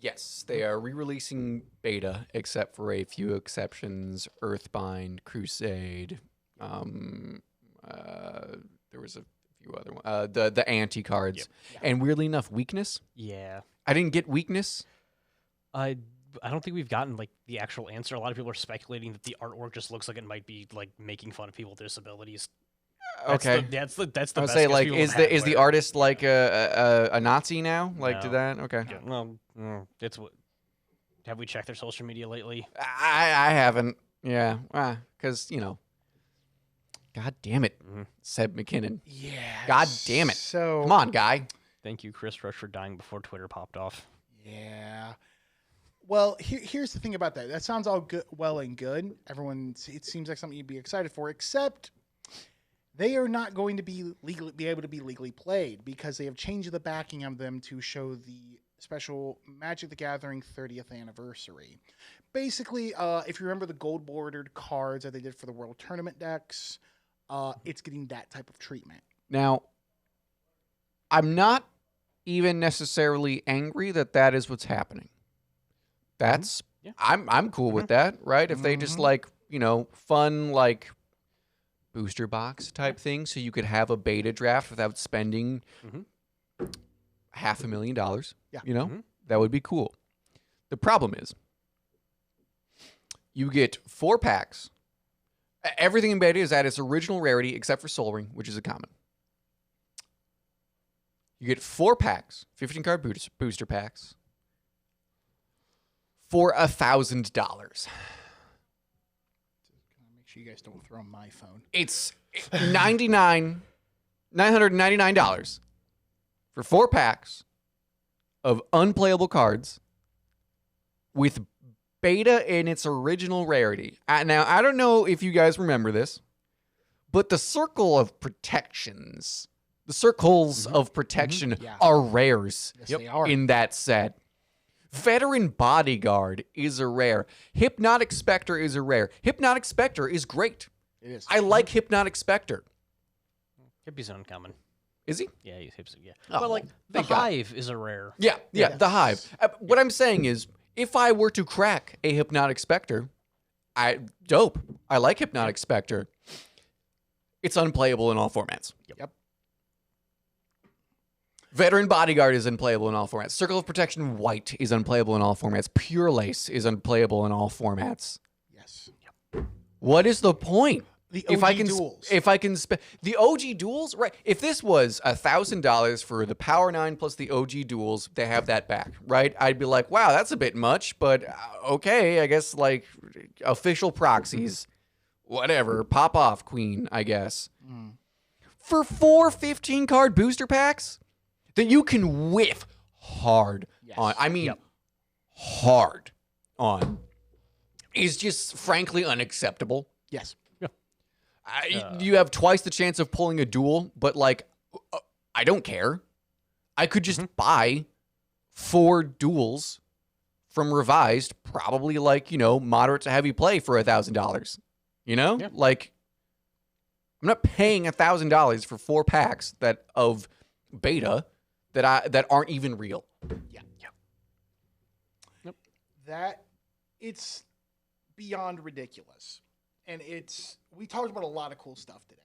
Yes, they are re-releasing beta, except for a few exceptions. Earthbind, Crusade. There was a few other ones. The anti cards, and weirdly enough, Weakness. Yeah, I didn't get Weakness. I don't think we've gotten like the actual answer. A lot of people are speculating that the artwork just looks like it might be like making fun of people with disabilities. Okay, That's the I best would say guess like people is have the where- artist like a Nazi now? Like No. did that? Okay, Yeah, no, it's what. Have we checked their social media lately? I haven't. Yeah, because God damn it, Seb McKinnon. Yeah. God damn it. So Come on, guy. Thank you, Chris Rush, for dying before Twitter popped off. Yeah. Well, here's the thing about that. That sounds all good, well and good. It seems like something you'd be excited for, except they are not going to be able to be legally played because they have changed the backing of them to show the special Magic the Gathering 30th anniversary. Basically, if you remember the gold bordered cards that they did for the World Tournament decks, it's getting that type of treatment. Now, I'm not even necessarily angry that is what's happening. That's Yeah. I'm cool with that, right? If they just like, fun like booster box type thing so you could have a beta draft without spending $500,000, Yeah. that would be cool. The problem is you get 4 packs. Everything in beta is at its original rarity except for Soul Ring, which is a common. You get 4 packs, 15 card booster packs, for $1,000. Make sure you guys don't throw my phone. It's $999 for 4 packs of unplayable cards with beta in its original rarity. Now, I don't know if you guys remember this, but the circle of protections, the circles of protection Yeah. are rares Yes, they are. in that set. Veteran Bodyguard is a rare. Hypnotic Spectre is a rare. Hypnotic Spectre is great. It is. I like Hypnotic Spectre. Hippie's uncommon. Is he? Yeah, he's Hippie's. Yeah, Oh, but like the thank God. Hive is a rare. Yeah, Yes. the Hive. What I'm saying is, if I were to crack a Hypnotic Spectre, dope. I like Hypnotic Spectre. It's unplayable in all formats. Yep. Veteran Bodyguard is unplayable in all formats. Circle of Protection White is unplayable in all formats. Pure Lace is unplayable in all formats. Yes. What is the point? The If I OG can, duels. if I can spend the OG duels, right? If this was $1,000 for the Power 9 plus the OG duels, they have that back, right? I'd be like, wow, that's a bit much, but okay, I guess like official proxies, whatever, pop off, Queen, I guess. For 4 15 card booster packs that you can whiff hard on. I mean, hard on is just frankly unacceptable. Yes. You have twice the chance of pulling a duel, but like, I don't care. I could just buy 4 duels from Revised, probably like, moderate to heavy play for $1,000. Yeah. Like, I'm not paying $1,000 for 4 packs of beta that aren't even real. Yeah. That it's beyond ridiculous. And we talked about a lot of cool stuff today.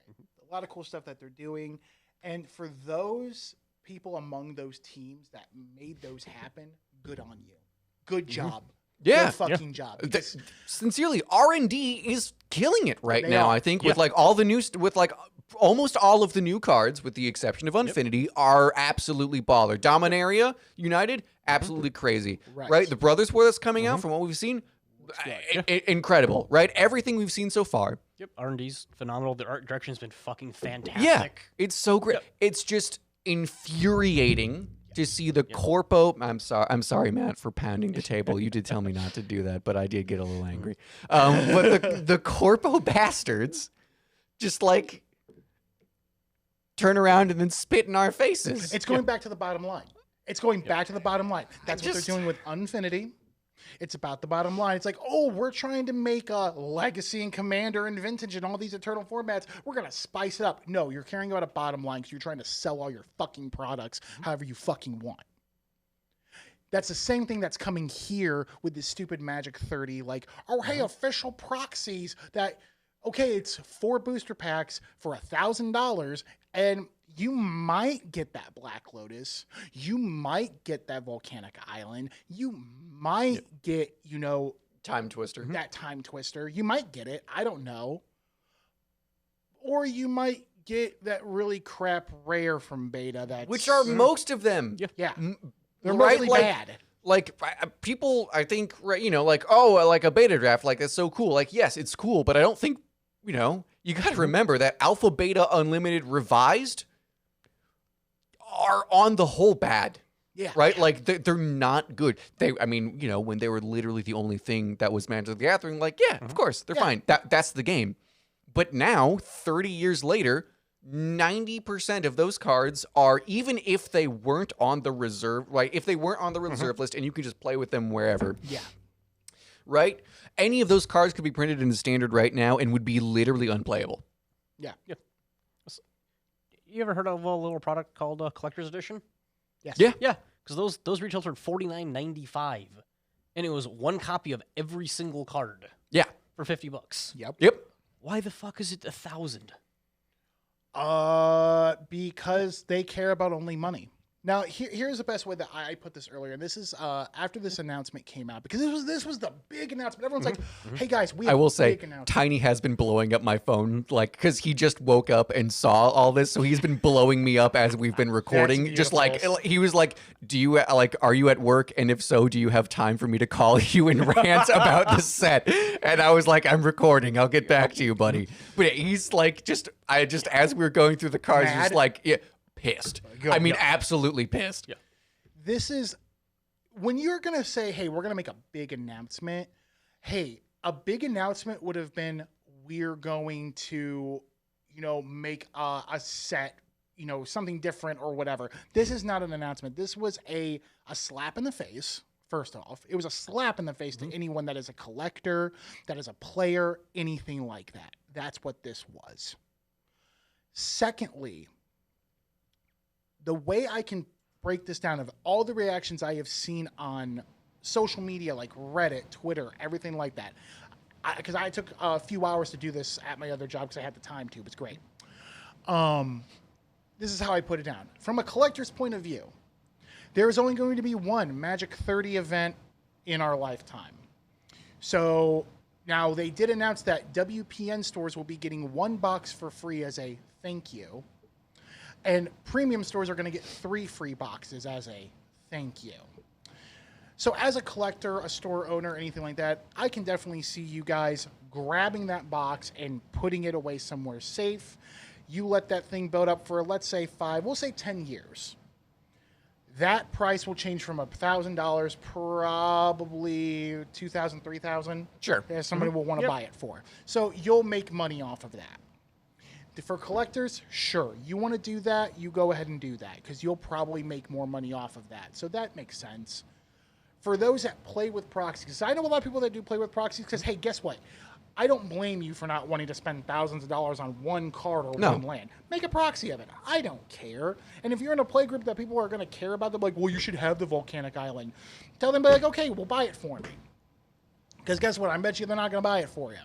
A lot of cool stuff that they're doing. And for those people among those teams that made those happen, good on you. Good job. Yeah. Good fucking job. Because Sincerely, R&D is killing it right They now. are. I think with like all the new, with like almost all of the new cards, with the exception of Unfinity, are absolutely baller. Dominaria United, absolutely crazy. Right. The Brothers War that's coming out, from what we've seen, incredible. Right. Everything we've seen so far. Yep, R&D's phenomenal. The art direction's been fucking fantastic. Yeah, it's so great. It's just infuriating to see the corpo. I'm sorry, Matt, for pounding the table. You did tell me not to do that, but I did get a little angry. But the corpo bastards just like turn around and then spit in our faces. It's going back to the bottom line. It's going back to the bottom line. That's what they're doing with Unfinity. It's about the bottom line. It's like, oh, we're trying to make a Legacy and Commander and Vintage and all these Eternal formats. We're going to spice it up. No, you're caring about a bottom line because you're trying to sell all your fucking products however you fucking want. That's the same thing that's coming here with this stupid Magic 30. Like, oh, hey, official proxies that, okay, it's 4 booster packs for $1,000 and you might get that Black Lotus. You might get that Volcanic Island. You might get, Time Twister. That Time Twister. You might get it. I don't know. Or you might get that really crap rare from beta. Which are most of them. Yeah. They're mostly bad. Like, people, I think, like, oh, like a beta draft, like, that's so cool. Like, yes, it's cool, but I don't think, you got to remember that Alpha, Beta, Unlimited, Revised are on the whole bad. Yeah. Right? Like, they're not good. When they were literally the only thing that was Magic the Gathering, like, yeah, of course, they're fine. That's the game. But now, 30 years later, 90% of those cards are, even if they weren't on the reserve, like, if they weren't on the reserve list and you could just play with them wherever. Yeah. Right? Any of those cards could be printed into Standard right now and would be literally unplayable. Yeah. You ever heard of a little product called Collector's Edition? Yes. Yeah. Yeah, because those retails for $49.95, and it was one copy of every single card. Yeah. For $50. Yep. Why the fuck is it $1,000? Because they care about only money. Now, here's the best way that I put this earlier. And this is after this announcement came out, because this was the big announcement. Everyone's like, "Hey guys, we have I will a say, big announcement." Tiny has been blowing up my phone, like, because he just woke up and saw all this, so he's been blowing me up as we've been recording. Just like, he was like, are you at work? And if so, do you have time for me to call you and rant about the set? And I was like, I'm recording. I'll get back to you, buddy. But he's like, as we were going through the cards, he's like, yeah. Pissed. Absolutely pissed. Yeah. This is when you're going to say, hey, we're going to make a big announcement. Hey, a big announcement would have been, we're going to, make a set, something different or whatever. This is not an announcement. This was a slap in the face. First off, it was a slap in the face to anyone that is a collector, that is a player, anything like that. That's what this was. Secondly, the way I can break this down of all the reactions I have seen on social media, like Reddit, Twitter, everything like that, because I took a few hours to do this at my other job because I had the time to. It's great. This is how I put it down. From a collector's point of view, there is only going to be one Magic 30 event in our lifetime. So now they did announce that WPN stores will be getting 1 box for free as a thank you. And premium stores are going to get 3 free boxes as a thank you. So as a collector, a store owner, anything like that, I can definitely see you guys grabbing that box and putting it away somewhere safe. You let that thing build up for, let's say 10 years. That price will change from $1,000, probably $2,000, $3,000. Sure. Somebody will want to buy it for. So you'll make money off of that. For collectors, sure. You want to do that, you go ahead and do that, because you'll probably make more money off of that. So that makes sense. For those that play with proxies, because I know a lot of people that do play with proxies, because, hey, guess what? I don't blame you for not wanting to spend thousands of dollars on one card or one land. Make a proxy of it. I don't care. And if you're in a play group that people are going to care about, they're like, well, you should have the Volcanic Island. Tell them, like, okay, well, buy it for me. Because guess what? I bet you they're not going to buy it for you.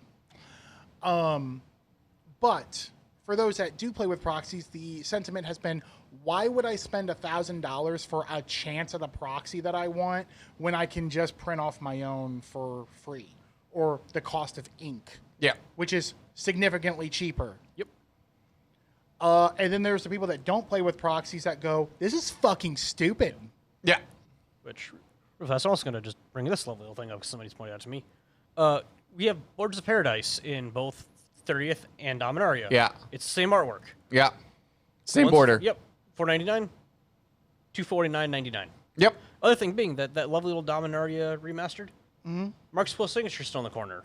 But for those that do play with proxies, the sentiment has been, why would I spend $1,000 for a chance at a proxy that I want when I can just print off my own for free? Or the cost of ink. Yeah. Which is significantly cheaper. Yep. And then there's the people that don't play with proxies that go, this is fucking stupid. Yeah. Which, Professor, I'm also going to just bring this lovely little thing up because somebody's pointed out to me. We have Borders of Paradise in both 30th and Dominaria. Yeah. It's the same artwork. Yeah. Same border. Yep. $4.99. $249.99. Yep. Other thing being that lovely little Dominaria Remastered. Mark's Post signature still in the corner.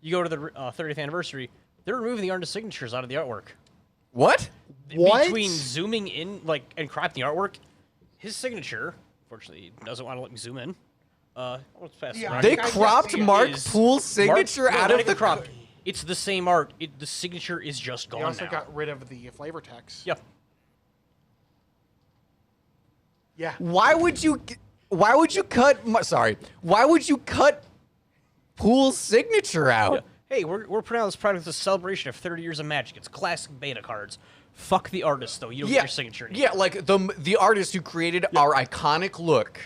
You go to the 30th anniversary, they're removing the artist signatures out of the artwork. What? What? Between zooming in and cropping the artwork, his signature, unfortunately, he doesn't want to let me zoom in. Let's pass it around. They I can't cropped see it. Mark Is Poole's signature Mark, no, out not of even the cropped. It's the same art. The signature is just They gone also now. got rid of the flavor text. Yep. Yeah. Why would you cut? Why would you cut Poole's signature out? Hey, we're putting out this product as a celebration of 30 years of Magic. It's classic beta cards. Fuck the artist, though. You don't get your signature anymore. Yeah, like the artist who created our iconic look,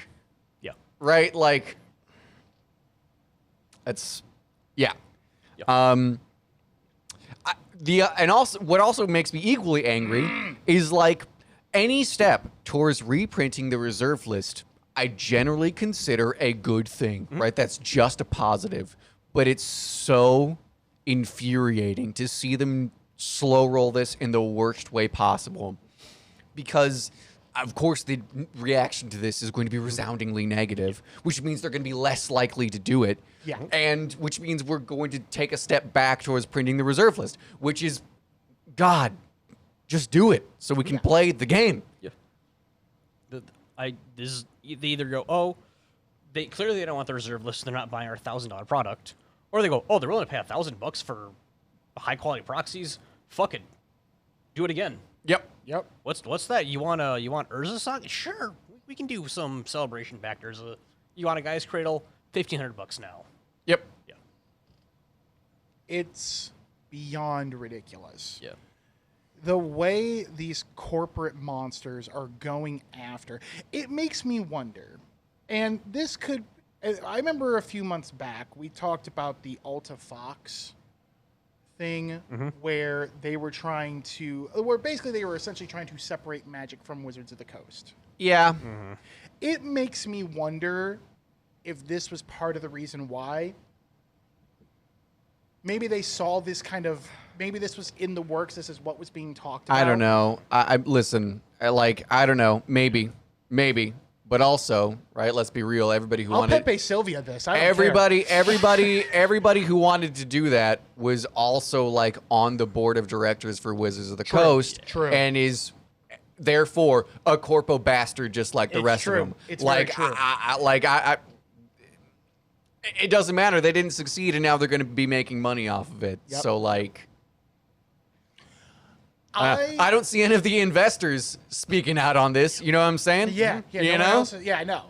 Yeah. right? Like, that's, yeah. Yep. And also what also makes me equally angry is like any step towards reprinting the reserve list, I generally consider a good thing, right? That's just a positive, but it's so infuriating to see them slow roll this in the worst way possible, because of course the reaction to this is going to be resoundingly negative, which means they're going to be less likely to do it. Yeah. And which means we're going to take a step back towards printing the reserve list, which is, God, just do it so we can play the game. Yeah. They either go, they clearly don't want the reserve list, so they're not buying our $1,000 product, or they go, they're willing to pay $1,000 for high quality proxies. Fuck it, do it again. Yep. Yep. What's that? You want Urza song? Sure, we can do some celebration back to Urza. You want a Guy's Cradle? $1,500 now. Yep. Yeah. It's beyond ridiculous. Yeah. The way these corporate monsters are going after, it makes me wonder. And this could, I remember a few months back, we talked about the Alta Fox thing where they were basically they were essentially trying to separate Magic from Wizards of the Coast. Yeah. It makes me wonder if this was part of the reason why. Maybe they saw this maybe this was in the works. This is what was being talked about. I don't know. I listen. I don't know. Maybe. But also, right? Let's be real. Everybody who I'll wanted Pepe Sylvia this. I don't care. everybody who wanted to do that was also like on the board of directors for Wizards of the Coast, True. and is therefore a corpo bastard just like the It's rest true. of them. It's like very true. it doesn't matter. They didn't succeed, and now they're going to be making money off of it. Yep. So like. I don't see any of the investors speaking out on this. You know what I'm saying? Yeah, You no one know? else- I know.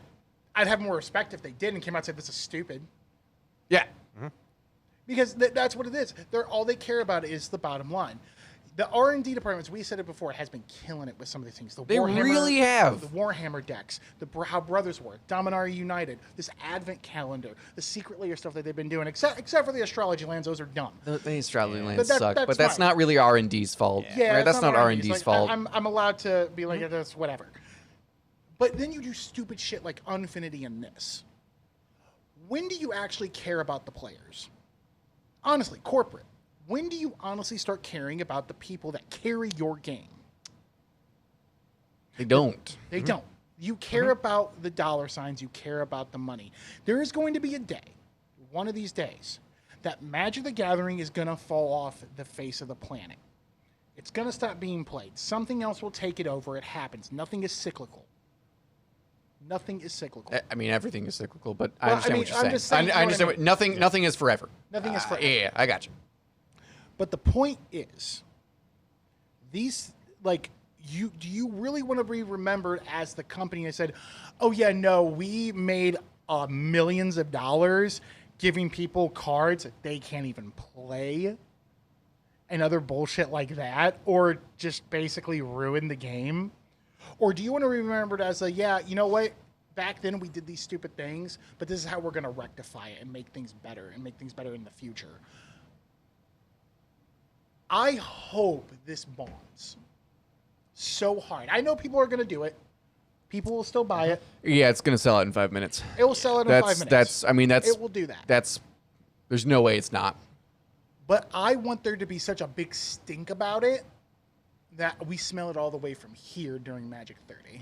I'd have more respect if they did and came out and said this is stupid, Yeah. because that's what it is. All they care about is the bottom line. The R&D departments, we said it before, has been killing it with some of these things. They really have. The Warhammer decks, how Brothers work, Dominaria United, this Advent calendar, the Secret Layer stuff that they've been doing, except for the astrology lands, those are dumb. The astrology lands But suck, that's but that's fine. not really R&D's fault. Yeah, right? That's not R&D's. R&D's fault. I'm allowed to be like, that's whatever. But then you do stupid shit like Unfinity and this. When do you actually care about the players? Honestly, corporate. When do you honestly start caring about the people that carry your game? They don't. They don't. You care about the dollar signs. You care about the money. There is going to be a day, one of these days, that Magic the Gathering is going to fall off the face of the planet. It's going to stop being played. Something else will take it over. It happens. Nothing is cyclical. Nothing is cyclical. I mean, everything is cyclical, but I Well, understand I mean, what you're I'm saying. just saying, you know I what I understand. mean? Nothing is forever. Nothing is forever. Yeah, I got you. But the point is, these, like, do you really want to be remembered as the company that said, oh, yeah, no, we made millions of dollars giving people cards that they can't even play and other bullshit like that, or just basically ruin the game? Or do you want to be remembered as yeah, you know what? Back then we did these stupid things, but this is how we're going to rectify it and make things better in the future. I hope this bonds so hard. I know people are going to do it. People will still buy it. Yeah, it's gonna sell out in 5 minutes. It will sell it in 5 minutes. It will do that. There's no way it's not. But I want there to be such a big stink about it that we smell it all the way from here during Magic 30.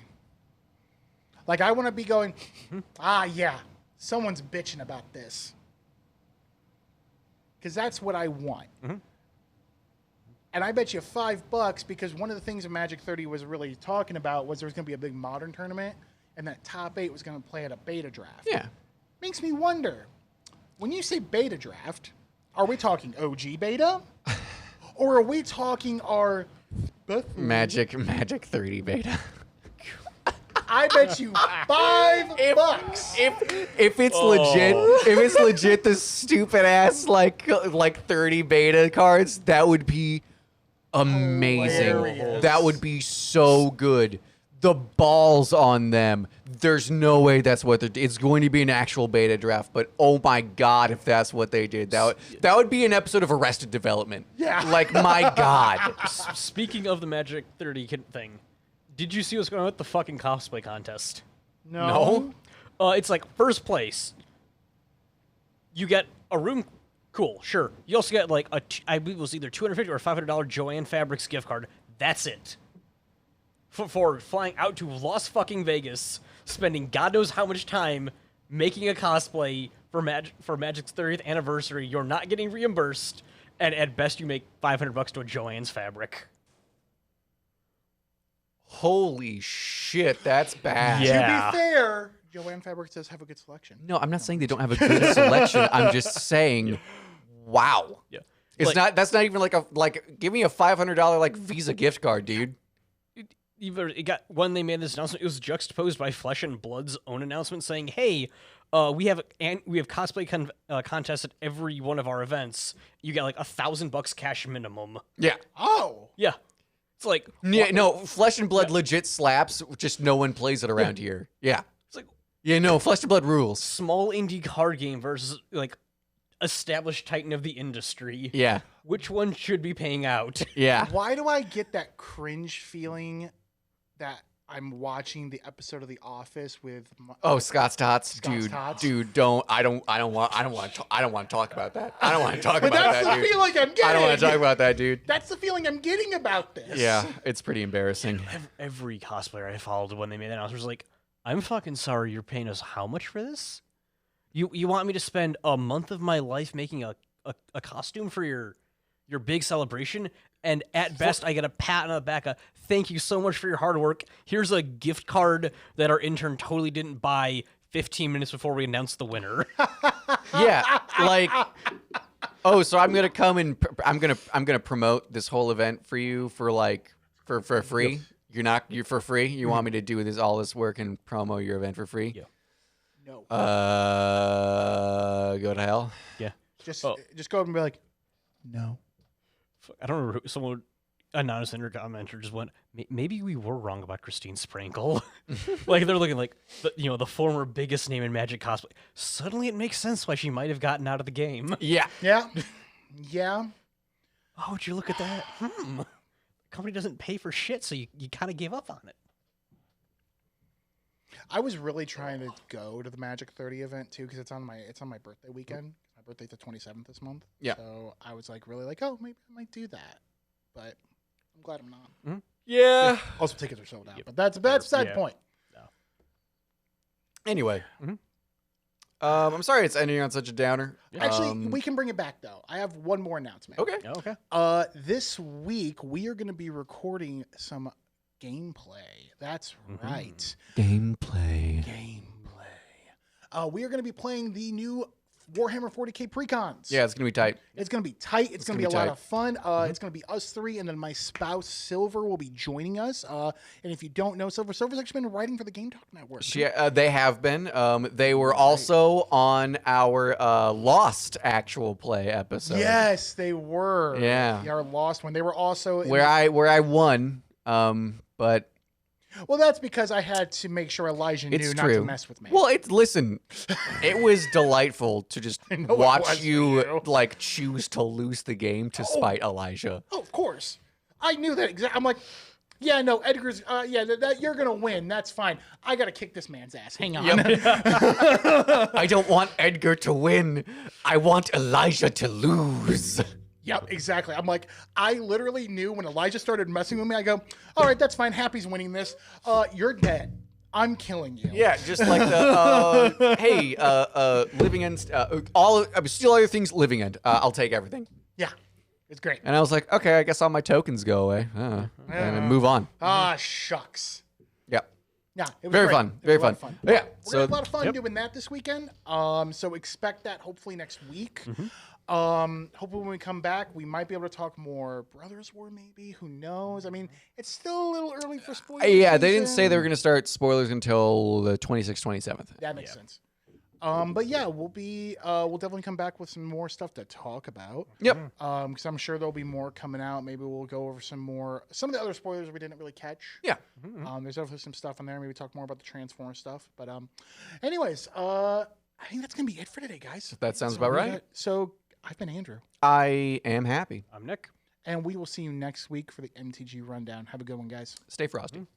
Like, I want to be going, yeah, someone's bitching about this. Because that's what I want. And I bet you $5, because one of the things that Magic 30 was really talking about was there was going to be a big Modern tournament, and that top 8 was going to play at a beta draft. Yeah. Makes me wonder, when you say beta draft, are we talking OG beta? Or are we talking our... Magic 30 beta. I bet you $5. If it's legit, the stupid ass like 30 beta cards, that would be amazing. Hilarious. That would be so good. The balls on them. There's no way that's what it's going to be an actual beta draft, but oh my god, if that's what they did, that would be an episode of Arrested Development. Yeah. Like, my god. Speaking of the Magic 30 thing, did you see what's going on with the fucking cosplay contest? No. It's like first place. You get a room. Cool, sure. You also get like I believe it was either $250 or $500 Joanne Fabrics gift card. That's it. For flying out to Las fucking Vegas, spending God knows how much time making a cosplay for Magic's 30th anniversary. You're not getting reimbursed, and at best you make $500 to a Joanne's fabric. Holy shit, that's bad. Yeah. To be fair, Joanne Fabrics does have a good selection. No, I'm not saying they don't have a good selection. I'm just saying, wow. Yeah. It's that's not even like give me a $500 like Visa gift card, dude. It got when they made this announcement, it was juxtaposed by Flesh and Blood's own announcement saying, "Hey, we have cosplay contests at every one of our events. You get like $1,000 cash minimum." Yeah. Oh. Yeah, it's like Yeah, no, Flesh and Blood legit slaps, just no one plays it around here. Yeah. it's like Yeah, no, Flesh and Blood rules. small indie card game versus like established titan of the industry. Yeah. Which one should be paying out? Yeah. Why do I get that cringe feeling that I'm watching the episode of The Office with? Oh, Scott's Tots, Scott's dude. Tots? Dude, I don't want to talk about that. I don't want to talk But about that's that, the dude. feeling I'm getting. I don't want to talk about that, dude. That's the feeling I'm getting about this. Yeah, it's pretty embarrassing. Every cosplayer I followed when they made that announcement was like, "I'm fucking sorry. You're paying us how much for this? You want me to spend a month of my life making a costume for your big celebration, and at best I get a pat on the back, thank you so much for your hard work. Here's a gift card that our intern totally didn't buy 15 minutes before we announced the winner." Yeah, like, oh, so I'm gonna come and I'm gonna promote this whole event for you for free. You're for free. You want me to do all this work and promo your event for free? Yeah. No. Go to hell. Yeah. Just go up and be like, no. I don't remember someone anonymous in your commenter just went, maybe we were wrong about Christine Sprankle. Like they're looking like the former biggest name in Magic cosplay. Suddenly it makes sense why she might have gotten out of the game. Yeah. Yeah. Yeah. Oh, would you look at that? The company doesn't pay for shit, so you kind of gave up on it. I was really trying to go to the Magic 30 event too because it's on my birthday weekend. My birthday's the 27th this month. Yeah. So I was like really like, oh, maybe I might do that, but I'm glad I'm not. Mm-hmm. Yeah. Also, tickets are sold out, but that's beside the point. No. Anyway. I'm sorry it's ending on such a downer. Actually, we can bring it back though. I have one more announcement. Okay. Okay. This week we are going to be recording some gameplay. That's right. Gameplay. We are going to be playing the new Warhammer 40K precons. Yeah, it's gonna be tight. It's going to be tight. It's going to be a lot tight. of fun. It's going to be us three, and then my spouse Silver will be joining us. And if you don't know Silver's actually been writing for the Game Talk Network. They have been. They were also on our Lost actual play episode. Yes, they were. Yeah. Our Lost one. They were also in Where I won. But well, that's because I had to make sure Elijah knew it's not true. to mess with me. Well, listen. It was delightful to just know it watch was for you you. like choose to lose the game to spite Elijah. Oh, of course. I knew that exactly. I'm like, yeah, no, Edgar's, that you're going to win. That's fine. I got to kick this man's ass. Hang on. I don't want Edgar to win. I want Elijah to lose. Yep, exactly. I'm like, I literally knew when Elijah started messing with me, I go, all right, that's fine. Happy's winning this. You're dead. I'm killing you. Yeah, just like the hey, living end, steal all your things, living end. I'll take everything. Yeah, it's great. And I was like, okay, I guess all my tokens go away, and then move on. Ah, shucks. Yeah. Yeah, it was Very great. fun. It was Very a lot of fun. We're Yeah, gonna so- have a lot of fun doing that this weekend. So expect that hopefully next week. Hopefully when we come back, we might be able to talk more Brothers War. Maybe, who knows? I mean, it's still a little early for spoilers. Yeah, they didn't say they were going to start spoilers until the 26th, 27th. That makes sense. But yeah, we'll definitely come back with some more stuff to talk about. Yep. Because I'm sure there'll be more coming out. Maybe we'll go over some of the other spoilers we didn't really catch. Yeah. There's definitely some stuff in there. Maybe talk more about the Transform stuff. But anyways, I think that's gonna be it for today, guys. That sounds about right. So I've been Andrew, I am happy. I'm Nick. and we will see you next week for the MTG Rundown. Have a good one, guys. Stay frosty.